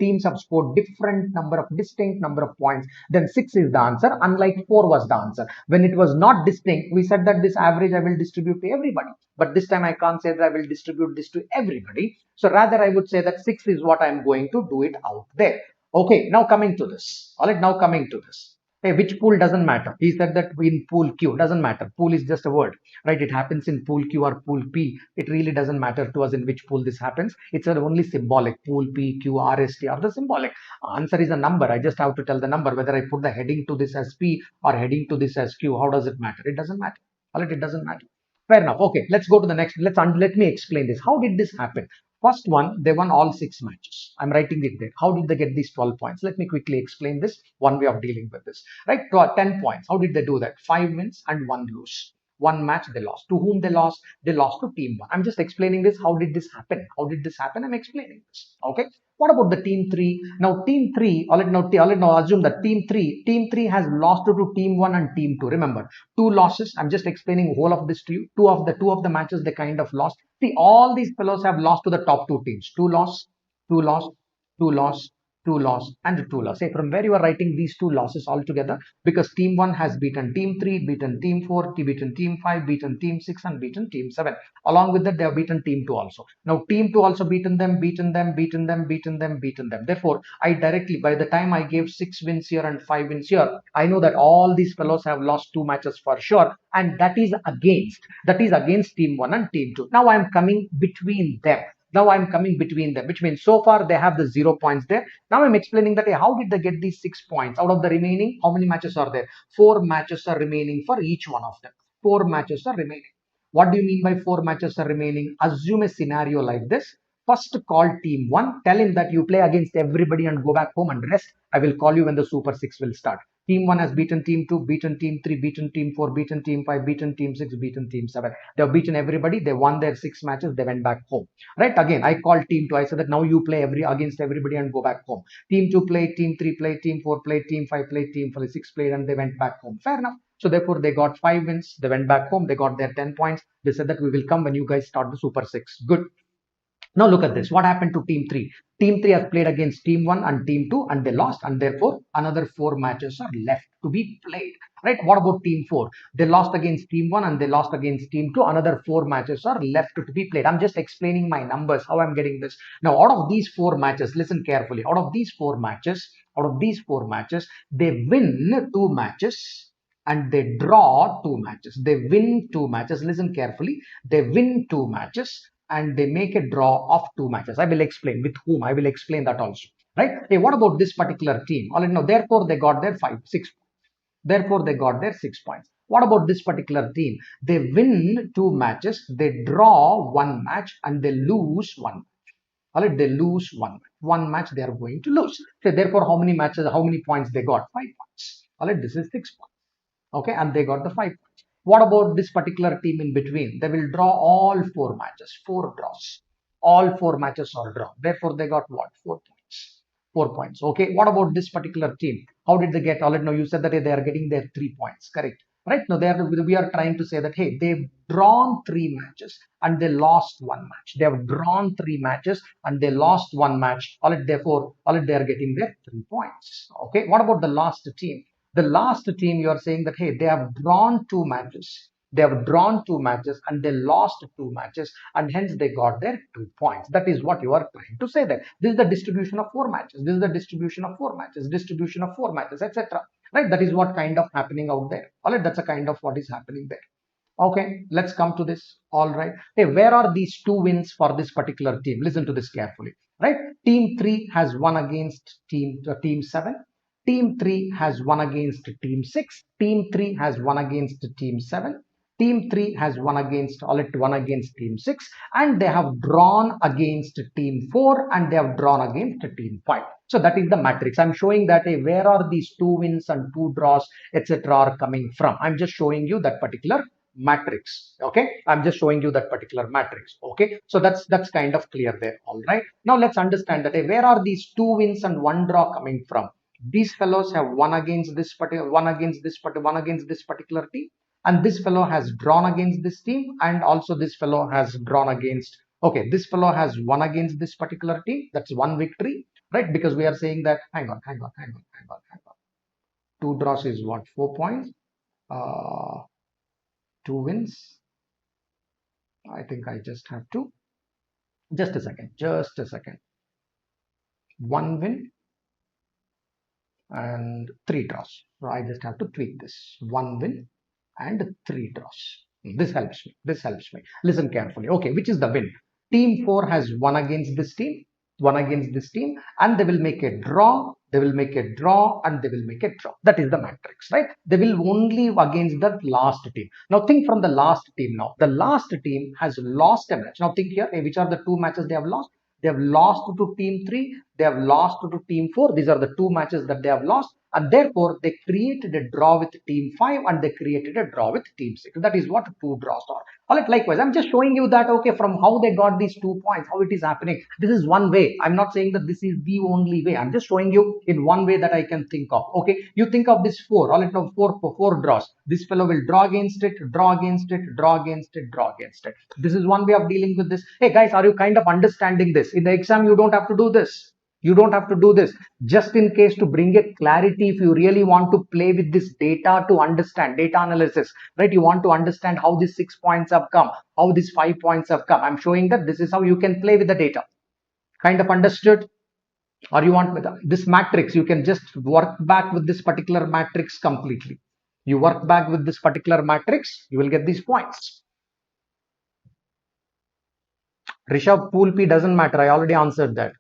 teams have scored distinct number of points, then 6 is the answer, unlike 4 was the answer. When it was not distinct, we said that this average I will distribute to everybody, but this time I can't say that I will distribute this to everybody. So rather I would say that 6 is what I am going to do it out there. Okay, now coming to this. All right, now coming to this. Hey, which pool doesn't matter. He said that in pool Q doesn't matter. Pool is just a word, right? It happens in pool Q or pool P. It really doesn't matter to us in which pool this happens. It's only symbolic. Pool P, Q, R, S, T are the symbolic. Answer is a number. I just have to tell the number. Whether I put the heading to this as P or heading to this as Q, how does it matter? It doesn't matter. All right, it doesn't matter. Fair enough. Okay, let's go to the next. Let me explain this. How did this happen? First one, they won all 6 matches. I'm writing it there. How did they get these 12 points? Let me quickly explain this. One way of dealing with this. Right? 10 points. How did they do that? 5 wins and 1 lose. 1 match they lost. To whom they lost? They lost to team 1. I'm just explaining this. How did this happen? How did this happen? I'm explaining this. Okay. What about the team 3? Now team 3, I'll now assume that team 3 has lost to team 1 and team 2. Remember, 2 losses. I'm just explaining whole of this to you. Two of the matches they kind of lost. See, all these fellows have lost to the top 2 teams. 2 loss, 2 loss, 2 loss, 2 loss and 2 loss. Say from where you are writing these 2 losses all together, because team 1 has beaten team 3, beaten team 4, beaten team 5, beaten team 6 and beaten team 7. Along with that, they have beaten team 2 also. Now team 2 also beaten them. Therefore, I directly, by the time I gave 6 wins here and 5 wins here, I know that all these fellows have lost 2 matches for sure, and that is against team 1 and team 2. Now I am coming between them. Which means so far they have the 0 points there. Now I'm explaining that how did they get these 6 points out of the remaining? How many matches are there? 4 matches are remaining for each one of them. 4 matches are remaining. What do you mean by 4 matches are remaining? Assume a scenario like this. First call team 1, tell him that you play against everybody and go back home and rest. I will call you when the Super 6 will start. Team 1 has beaten team 2, beaten team 3, beaten team 4, beaten team 5, beaten team 6, beaten team 7. They have beaten everybody. They won their 6 matches. They went back home. Right? Again, I called team 2. I said that now you play against everybody and go back home. Team 2 played, team 3 played, team 4 played, team 5 played, team 6 played, and they went back home. Fair enough. So therefore, they got 5 wins. They went back home. They got their 10 points. They said that we will come when you guys start the Super 6. Good. Now look at this. What happened to team 3? Team 3 has played against team 1 and team 2 and they lost, and therefore another 4 matches are left to be played. Right? What about team 4? They lost against team 1 and they lost against team 2. Another 4 matches are left to be played. I'm just explaining my numbers, how I'm getting this. Now out of these 4 matches, listen carefully. Out of these 4 matches, they win 2 matches and they draw 2 matches. They win 2 matches. Listen carefully. They win 2 matches and they make a draw of 2 matches. I will explain with whom. I will explain that also. Right? Hey, what about this particular team? All right, now, therefore, they got their 6 points. Therefore, they got their 6 points. What about this particular team? They win 2 matches, they draw 1 match, and they lose 1 match. All right, they lose 1 match. 1 match they are going to lose. So, therefore, how many matches, how many points they got? 5 points. All right, this is 6 points. Okay, and they got the 5 points. What about this particular team in between? They will draw all 4 matches, 4 draws. All 4 matches are drawn. Therefore, they got what? 4 points. 4 points. Okay, what about this particular team? How did they get all it? Now, you said that they are getting their 3 points. Correct. Right now, we are trying to say that, hey, they've drawn 3 matches and they lost 1 match. They have drawn 3 matches and they lost 1 match. All it, therefore, all it, they are getting their 3 points. Okay, what about the last team? The last team, you are saying that, hey, they have drawn 2 matches. They have drawn 2 matches and they lost 2 matches, and hence they got their 2 points. That is what you are trying to say there. This is the distribution of 4 matches. This is the distribution of 4 matches, distribution of 4 matches, etc. Right? That is what kind of happening out there. All right, that's a kind of what is happening there. Okay, let's come to this. All right. Hey, where are these 2 wins for this particular team? Listen to this carefully. Right? Team 3 has won against team 7. Team 3 has won against team 6. Team 3 has won against team 7. Team 3 has won against team 6, and they have drawn against team 4 and they have drawn against team 5. So that is the matrix. I'm showing that where are these 2 wins and 2 draws, etc. are coming from. I'm just showing you that particular matrix. Okay, I'm just showing you that particular matrix. Okay, so that's kind of clear there. All right, now let's understand that where are these 2 wins and 1 draw coming from. These fellows have won against this particular team, and this fellow has drawn against this team, and also this fellow has drawn against, okay, this fellow has won against this particular team. That's 1 victory, right? Because we are saying that, hang on. 2 draws is what? 4 points. 2 wins. I think I just have to, just a second. 1 win and 3 draws. So I just have to tweak this. 1 win and 3 draws. This helps me. Listen carefully. Okay, which is the win? Team 4 has won against this team, and they will make a draw. They will make a draw and they will make a draw. That is the matrix, right? They will only against the last team. Now think from the last team now. The last team has lost a match. Now think here, which are the 2 matches they have lost? They have lost to team 3. They have lost to team 4. These are the 2 matches that they have lost. And therefore, they created a draw with team 5 and they created a draw with team 6. That is what 2 draws are. All right, likewise, I'm just showing you that, okay, from how they got these 2 points, how it is happening. This is one way. I'm not saying that this is the only way. I'm just showing you in one way that I can think of. Okay, you think of this 4. All right, now 4 draws. This fellow will draw against it, draw against it, draw against it, draw against it. This is one way of dealing with this. Hey guys, are you kind of understanding this? In the exam, you don't have to do this. You don't have to do this. Just in case to bring a clarity, if you really want to play with this data to understand data analysis, right? You want to understand how these 6 points have come, how these 5 points have come. I'm showing that this is how you can play with the data. Kind of understood? Or you want with this matrix, you can just work back with this particular matrix completely. You work back with this particular matrix, you will get these points. Rishabh, pool P doesn't matter. I already answered that.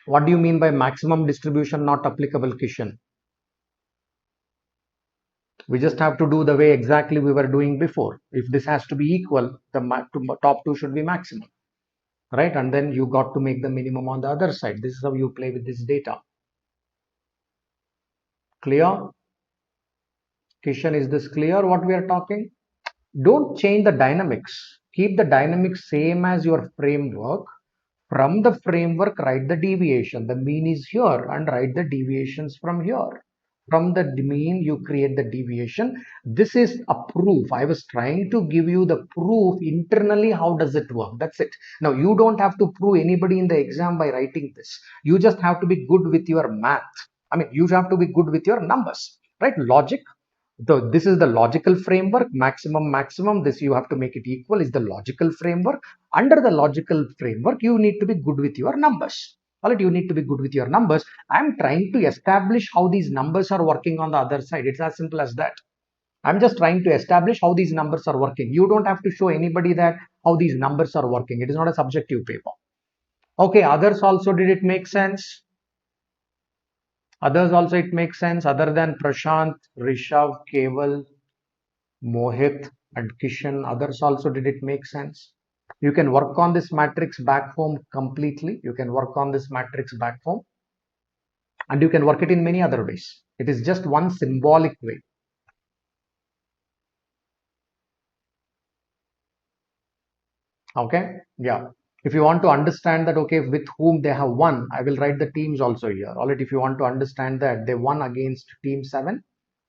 What do you mean by maximum distribution not applicable, Kishan? We just have to do the way exactly we were doing before. If this has to be equal, the top 2 should be maximum. right? And then you got to make the minimum on the other side. This is how you play with this data. Clear? Kishan, is this clear what we are talking? Don't change the dynamics. Keep the dynamics same as your framework. From the framework, write the deviation. The mean is here and write the deviations from here. From the mean, you create the deviation. This is a proof. I was trying to give you the proof internally. How does it work? That's it. Now, you don't have to prove anybody in the exam by writing this. You just have to be good with your math. I mean, you have to be good with your numbers, right? Logic. So this is the logical framework, maximum, this you have to make it equal is the logical framework. Under the logical framework, you need to be good with your numbers. All right, you need to be good with your numbers. I'm trying to establish how these numbers are working on the other side. It's as simple as that. I'm just trying to establish how these numbers are working. You don't have to show anybody that how these numbers are working. It is not a subjective paper. Okay, others also, did it make sense? Others also it makes sense other than Prashant, Rishav, Keval, Mohit and Kishan, others also, did it make sense? You can work on this matrix back home completely. You can work on this matrix back home and you can work it in many other ways. It is just one symbolic way. Okay. Yeah. If you want to understand that, okay, with whom they have won, I will write the teams also here. All right. If you want to understand that they won against team 7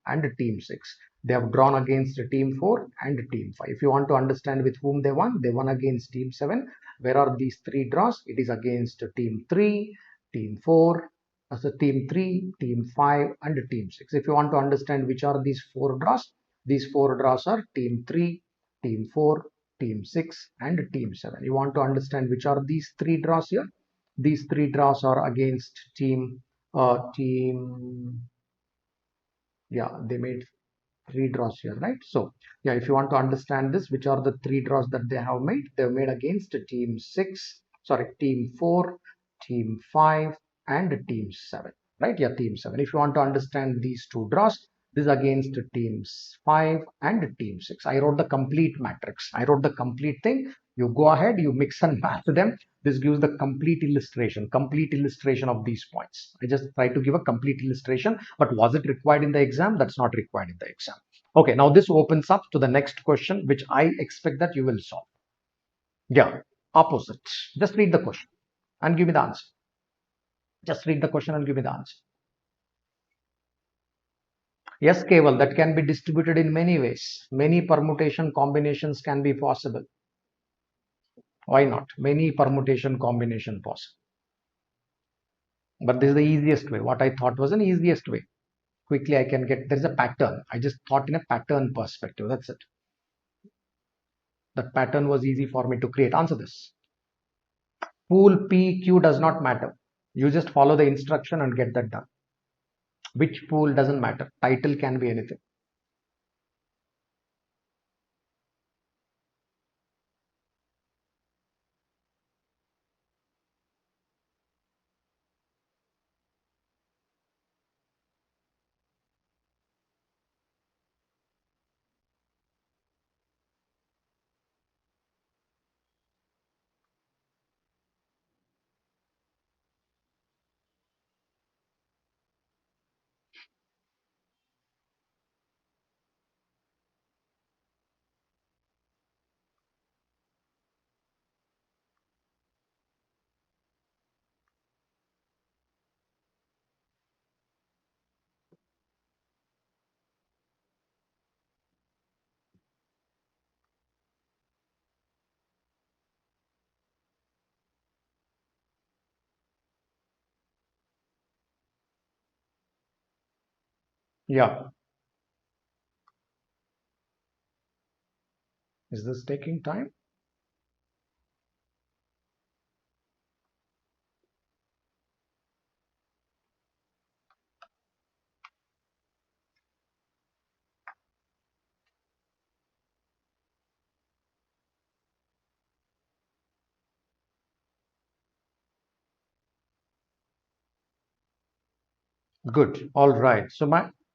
and team 6. They have drawn against team 4 and team 5. If you want to understand with whom they won against team 7. Where are these three draws? It is against team 3, team 4, so team 3, team 5 and team 6. If you want to understand which are these four draws, these four draws are team 3, team 4, team 6 and team 7. You want to understand which are these three draws here? These three draws are against team, yeah, they made three draws here, right? So yeah, if you want to understand this, which are the three draws that they've made against team 6, sorry, team 4, team 5 and team 7, right? Yeah, team 7. If you want to understand these two draws, this is against teams 5 and team 6. I wrote the complete matrix. I wrote the complete thing. You go ahead, you mix and match them. This gives the complete illustration of these points. I just try to give a complete illustration, but was it required in the exam? That's not required in the exam. Okay, now this opens up to the next question, which I expect that you will solve. Yeah, opposite. Just read the question and give me the answer. Just read the question and give me the answer. Yes, Keval, that can be distributed in many ways. Many permutation combinations can be possible. Why not? Many permutation combination possible. But this is the easiest way. What I thought was an easiest way. Quickly I can get, there's a pattern. I just thought in a pattern perspective. That's it. That pattern was easy for me to create. Answer this. Pool P, Q does not matter. You just follow the instruction and get that done. Which pool doesn't matter. Title can be anything. Yeah. Is this taking time? Good. All right.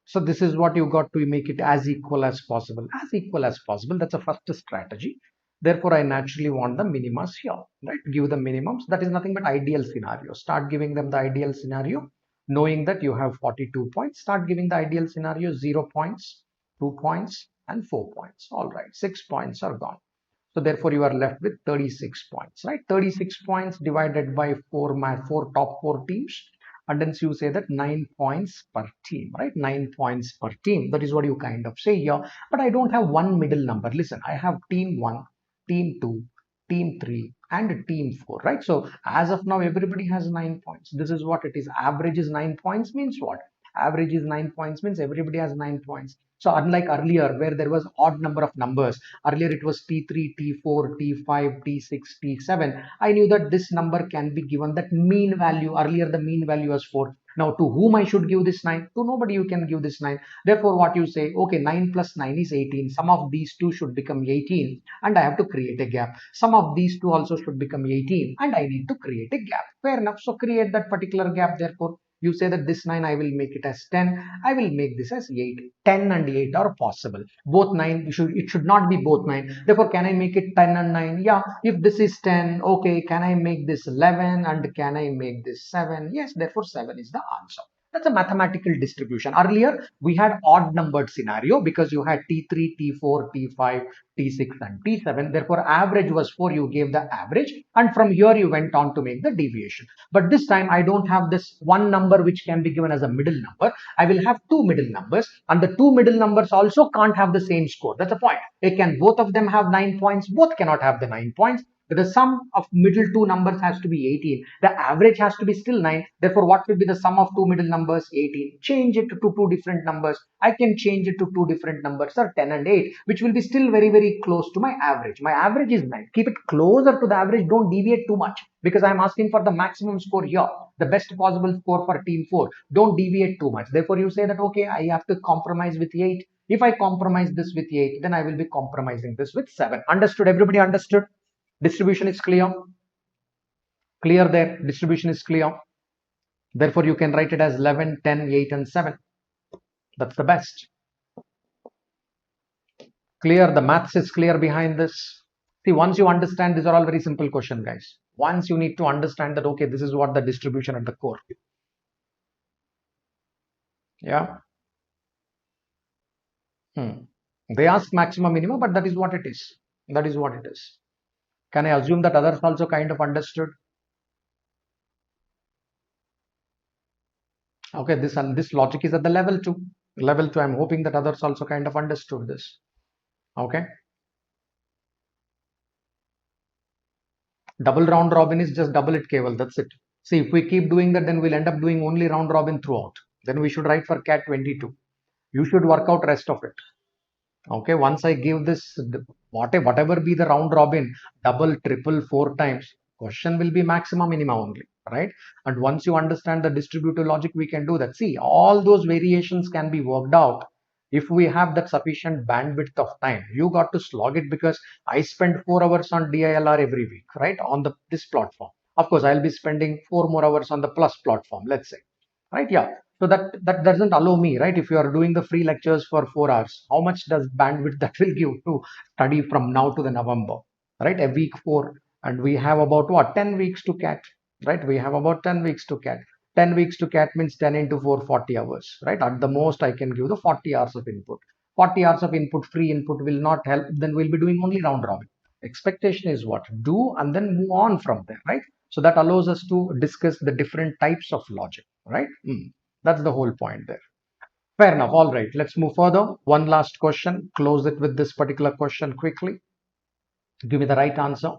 So this is what you got to make it as equal as possible. As equal as possible. That's a first strategy. Therefore, I naturally want the minimas here, right? Give the minimums. That is nothing but ideal scenario. Start giving them the ideal scenario. Knowing that you have 42 points, start giving the ideal scenario: 0 points, 2 points, and 4 points. All right, 6 points are gone. So therefore, you are left with 36 points, right? 36 points divided by four top four teams. And then you say that 9 points per team, right? 9 points per team. That is what you kind of say here. But I don't have one middle number. Listen, I have team 1, team 2, team 3, and team 4, right? So as of now, everybody has 9 points. This is what it is. Average is 9 points means what? Average is 9 points means everybody has 9 points. So unlike earlier where there was odd number of numbers, earlier it was T3, T4, T5, T6, T7. I knew that this number can be given that mean value. Earlier the mean value was 4. Now to whom I should give this 9? To nobody you can give this 9. Therefore what you say, okay, 9 plus 9 is 18. Some of these two should become 18 and I have to create a gap. Some of these two also should become 18 and I need to create a gap. Fair enough. So create that particular gap. Therefore you say that this 9 I will make it as 10, I will make this as 8. 10 and 8 are possible. Both 9, it should not be both 9. Therefore can I make it 10 and 9? Yeah. If this is 10, okay, can I make this 11 and can I make this 7? Yes, therefore 7 is the answer. That's a mathematical distribution. Earlier we had odd numbered scenario because you had T3, T4, T5, T6 and T7. Therefore average was 4. You gave the average and from here you went on to make the deviation. But this time I don't have this one number which can be given as a middle number. I will have two middle numbers and the two middle numbers also can't have the same score. That's the point. Can both of them have 9 points? Both cannot have the 9 points. The sum of middle two numbers has to be 18. The average has to be still 9. Therefore, what will be the sum of two middle numbers? 18. Change it to two different numbers. I can change it to two different numbers, or 10 and 8, which will be still very, very close to my average. My average is 9. Keep it closer to the average. Don't deviate too much because I'm asking for the maximum score here, the best possible score for team 4. Don't deviate too much. Therefore, you say that, okay, I have to compromise with 8. If I compromise this with 8, then I will be compromising this with 7. Understood? Everybody understood? Distribution is clear. Clear there. Distribution is clear. Therefore, you can write it as 11, 10, 8 and 7. That's the best. Clear. The maths is clear behind this. See, once you understand, these are all very simple questions, guys. Once you need to understand that, okay, this is what the distribution at the core. Yeah. They ask maximum minimum, but that is what it is. That is what it is. Can I assume that others also kind of understood? Okay, this logic is at the level 2. Level 2, I'm hoping that others also kind of understood this. Okay. Double round robin is just double it cable. That's it. See, if we keep doing that, then we'll end up doing only round robin throughout. Then we should write for CAT 22. You should work out rest of it. Okay, once I give this, whatever be the round robin, double, triple, 4 times, question will be maximum minimum only, right? And once you understand the distributive logic, we can do that. See, all those variations can be worked out if we have that sufficient bandwidth of time. You got to slog it because I spend 4 hours on DILR every week, right? On this platform. Of course, I'll be spending 4 more hours on the plus platform, let's say, right? Yeah. So that doesn't allow me, right? If you are doing the free lectures for 4 hours, how much does bandwidth that will give to study from now to the November, right? A week 4, and we have about what, 10 weeks to CAT, right? We have about 10 weeks to CAT. 10 weeks to CAT means 10 into 4, 40 hours, right? At the most, I can give the 40 hours of input. 40 hours of input, free input will not help. Then we'll be doing only round robin. Expectation is what? Do and then move on from there, right? So that allows us to discuss the different types of logic, right? That's the whole point there. Fair enough. All right, let's move further. One last question. Close it with this particular question quickly. Give me the right answer.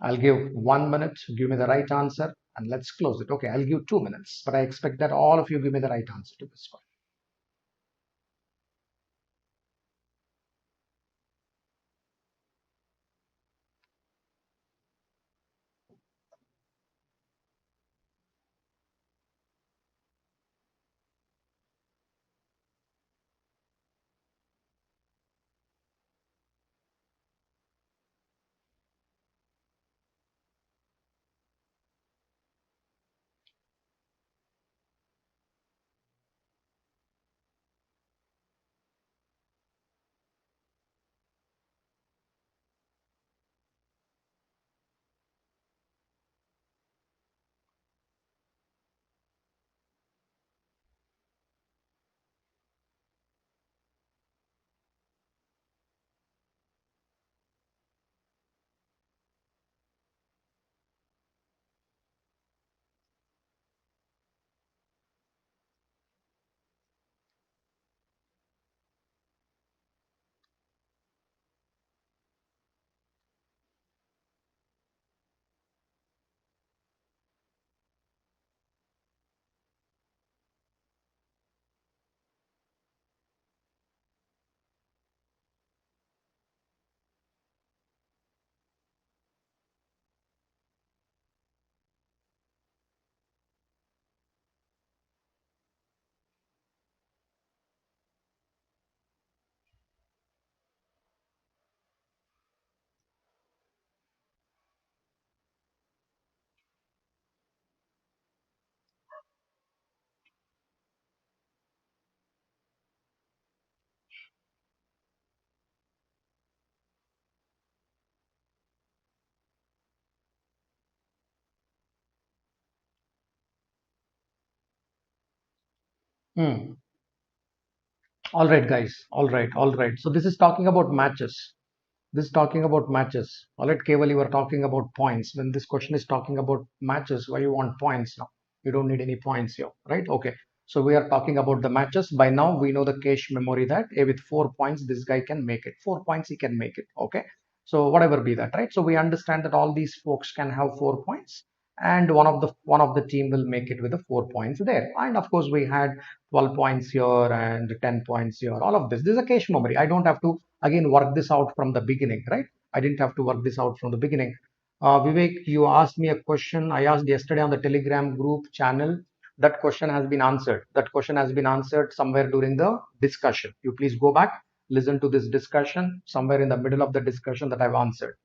I'll give 1 minute. Give me the right answer and let's close it. Okay, I'll give 2 minutes, but I expect that all of you give me the right answer to this one. Hmm. All right, guys. All right. All right. So this is talking about matches. This is talking about matches. All right, Keval, you were talking about points. When this question is talking about matches, why you want points now? You don't need any points here, right? Okay. So we are talking about the matches. By now, we know the cache memory that with 4 points, this guy can make it. 4 points, he can make it. Okay. So whatever be that, right? So we understand that all these folks can have 4 points, and one of the team will make it with the 4 points there. And of course, we had 12 points here and 10 points here. All of this. This is a cache memory. I don't have to again work this out from the beginning, right? I didn't have to work this out from the beginning. Vivek, you asked me a question I asked yesterday on the Telegram group channel. That question has been answered. That question has been answered somewhere during the discussion. You please go back, listen to this discussion. Somewhere in the middle of the discussion that I've answered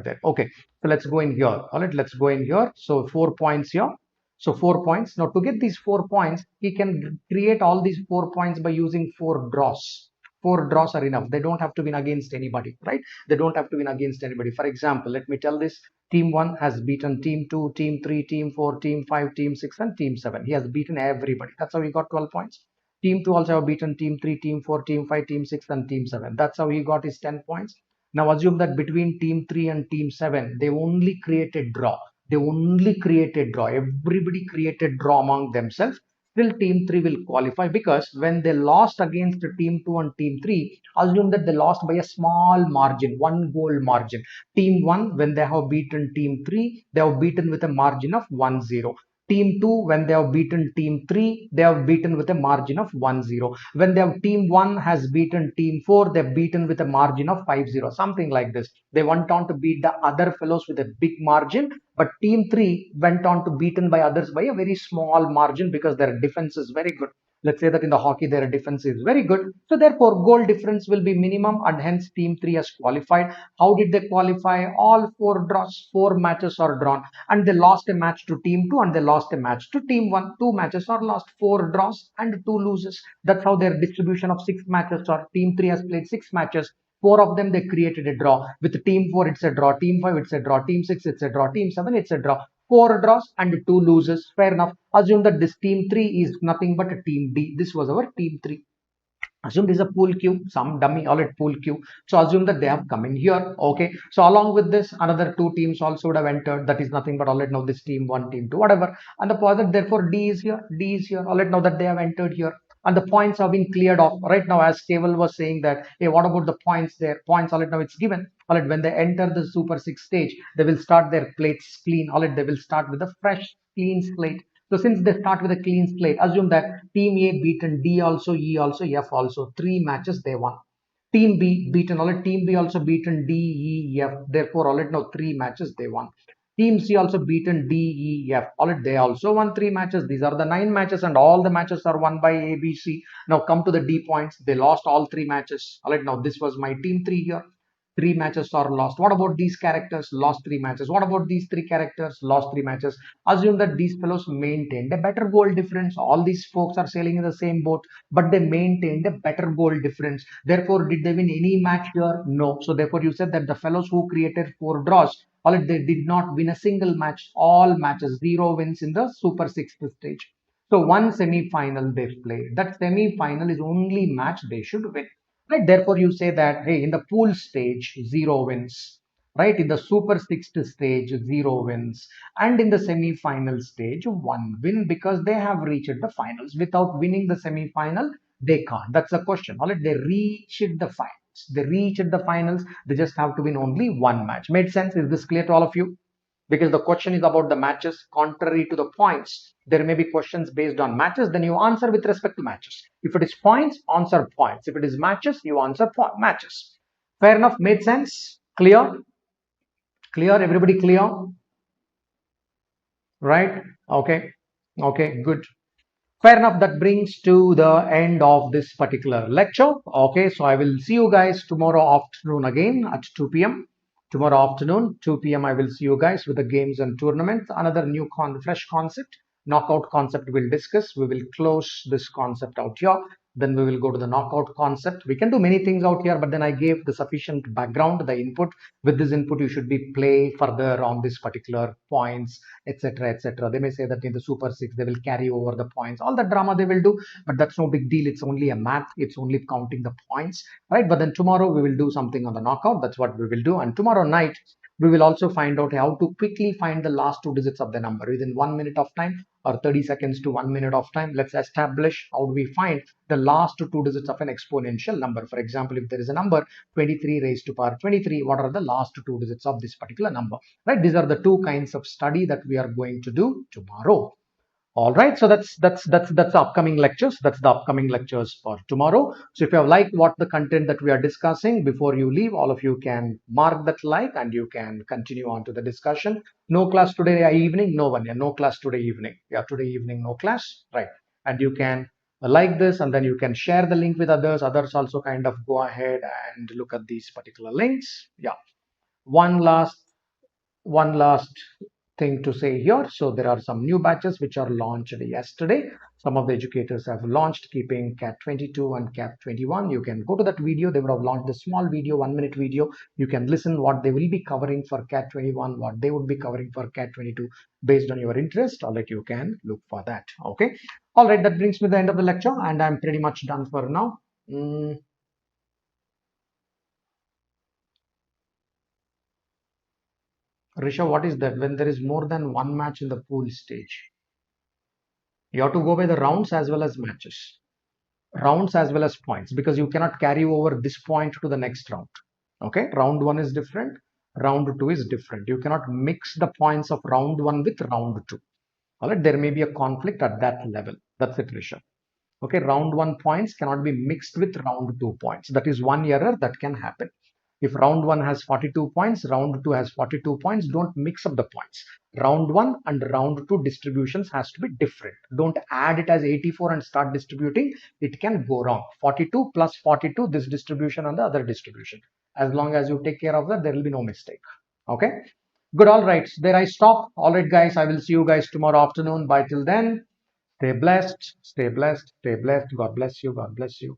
there. Okay, so let's go in here. All right, let's go in here. So 4 points here. So 4 points. Now to get these 4 points, he can create all these 4 points by using four draws. Four draws are enough. They don't have to win against anybody, right? They don't have to win against anybody. For example, let me tell this. Team 1 has beaten Team 2, Team 3, Team 4, Team 5, Team 6, and Team 7. He has beaten everybody. That's how he got 12 points. Team 2 also have beaten Team 3, Team 4, Team 5, Team 6, and Team 7. That's how he got his 10 points. Now assume that between team 3 and team 7, they only created draw. They only created draw. Everybody created draw among themselves. Still team 3 will qualify because when they lost against team 2 and team 3, assume that they lost by a small margin, one goal margin. Team 1, when they have beaten team 3, they have beaten with a margin of 1-0. Team 2, when they have beaten team 3, they have beaten with a margin of 1-0. When they have team 1 has beaten team 4, they've beaten with a margin of 5-0, something like this. They went on to beat the other fellows with a big margin, but team 3 went on to beaten by others by a very small margin because their defense is very good. Let's say that in the hockey their defense is very good, so therefore goal difference will be minimum, and hence team 3 has qualified. How did they qualify? All four draws, four matches are drawn, and they lost a match to team 2 and they lost a match to team 1. Two matches are lost, four draws and two loses. That's how their distribution of six matches are. Team 3 has played six matches. Four of them they created a draw. With team 4 it's a draw, team 5 it's a draw, team 6 it's a draw, team 7 it's a draw. Four draws and two loses. Fair enough. Assume that this team 3 is nothing but a team D. This was our team 3. Assume this is a pool queue, some dummy all at pool queue. So assume that they have come in here. Okay. So along with this, another two teams also would have entered. That is nothing but all right now this team 1, team 2, whatever. And the positive, therefore D is here. D is here. All right now that they have entered here. And the points have been cleared off. Right now, as Keval was saying that, hey, what about the points there? Points, all right, now it's given. All right, when they enter the Super 6 stage, they will start their plates clean. All right, they will start with a fresh, clean slate. So since they start with a clean slate, assume that team A beaten D also, E also, F also. Three matches they won. Team B beaten, all right, team B also beaten D, E, F. Therefore, all right, now three matches they won. Team C also beaten D, E, F. All right, they also won three matches. These are the 9 matches, and all the matches are won by A, B, C. Now come to the D points. They lost all three matches. All right, now this was my team 3 here. Three matches are lost. What about these characters? Lost three matches. What about these three characters? Lost three matches. Assume that these fellows maintained a better goal difference. All these folks are sailing in the same boat, but they maintained a better goal difference. Therefore, did they win any match here? No. So therefore, you said that the fellows who created four draws, all right, they did not win a single match. All matches, zero wins in the Super Sixth stage. So one semi-final they played. That semi-final is only match they should win. Right? Therefore, you say that hey, in the pool stage, zero wins. Right? In the Super Sixth stage, zero wins. And in the semi-final stage, one win because they have reached the finals. Without winning the semi-final, they can't. That's the question. All right, they reached the finals. They reached the finals. They just have to win only one match. Made sense? Is this clear to all of you? Because the question is about the matches contrary to the points. There may be questions based on matches, then you answer with respect to matches. If it is points, answer points. If it is matches, you answer matches. Fair enough? Made sense? Clear? Clear? Everybody clear? Right? Okay. Okay, good. Fair enough. That brings to the end of this particular lecture. Okay, so I will see you guys tomorrow afternoon again at 2 p.m. Tomorrow afternoon, 2 p.m. I will see you guys with the games and tournaments. Another new fresh concept, knockout concept we'll discuss. We will close this concept out here. Then we will go to the knockout concept. We can do many things out here, but then I gave the sufficient background, the input. With this input, you should be play further on this particular points, etc., etc. They may say that in the Super 6, they will carry over the points. All that drama they will do, but that's no big deal. It's only a math. It's only counting the points, right? But then tomorrow we will do something on the knockout. That's what we will do. And tomorrow night, we will also find out how to quickly find the last two digits of the number within 1 minute of time or 30 seconds to 1 minute of time. Let's establish how do we find the last two digits of an exponential number. For example, if there is a number 23 raised to power 23, what are the last two digits of this particular number? Right? These are the two kinds of study that we are going to do tomorrow. All right, so that's the upcoming lectures. That's the upcoming lectures for tomorrow. So if you have liked what the content that we are discussing, before you leave, all of you can mark that like and you can continue on to the discussion. No class today evening, no one. Yeah, no class today evening. Yeah, today evening, no class. Right, and you can like this and then you can share the link with others. Others also kind of go ahead and look at these particular links. Yeah, one last one last thing to say here. So there are some new batches which are launched yesterday. Some of the educators have launched keeping CAT 22 and CAT 21. You can go to that video. They would have launched a small video, 1 minute video. You can listen what they will be covering for CAT 21, what they would be covering for CAT 22 based on your interest. All right, you can look for that. Okay. All right, that brings me to the end of the lecture and I'm pretty much done for now. Risha, what is that? When there is more than one match in the pool stage, you have to go by the rounds as well as matches, rounds as well as points, because you cannot carry over this point to the next round. Okay, round one is different, round two is different. You cannot mix the points of round one with round two. All right, there may be a conflict at that level. That's it, Risha. Okay, round one points cannot be mixed with round two points. That is one error that can happen. If round one has 42 points, round two has 42 points, don't mix up the points. Round one and round two distributions has to be different. Don't add it as 84 and start distributing. It can go wrong. 42 plus 42, this distribution and the other distribution. As long as you take care of that, there will be no mistake. Okay. Good. All right. There I stop. All right, guys. I will see you guys tomorrow afternoon. Bye till then. Stay blessed. Stay blessed. Stay blessed. God bless you. God bless you.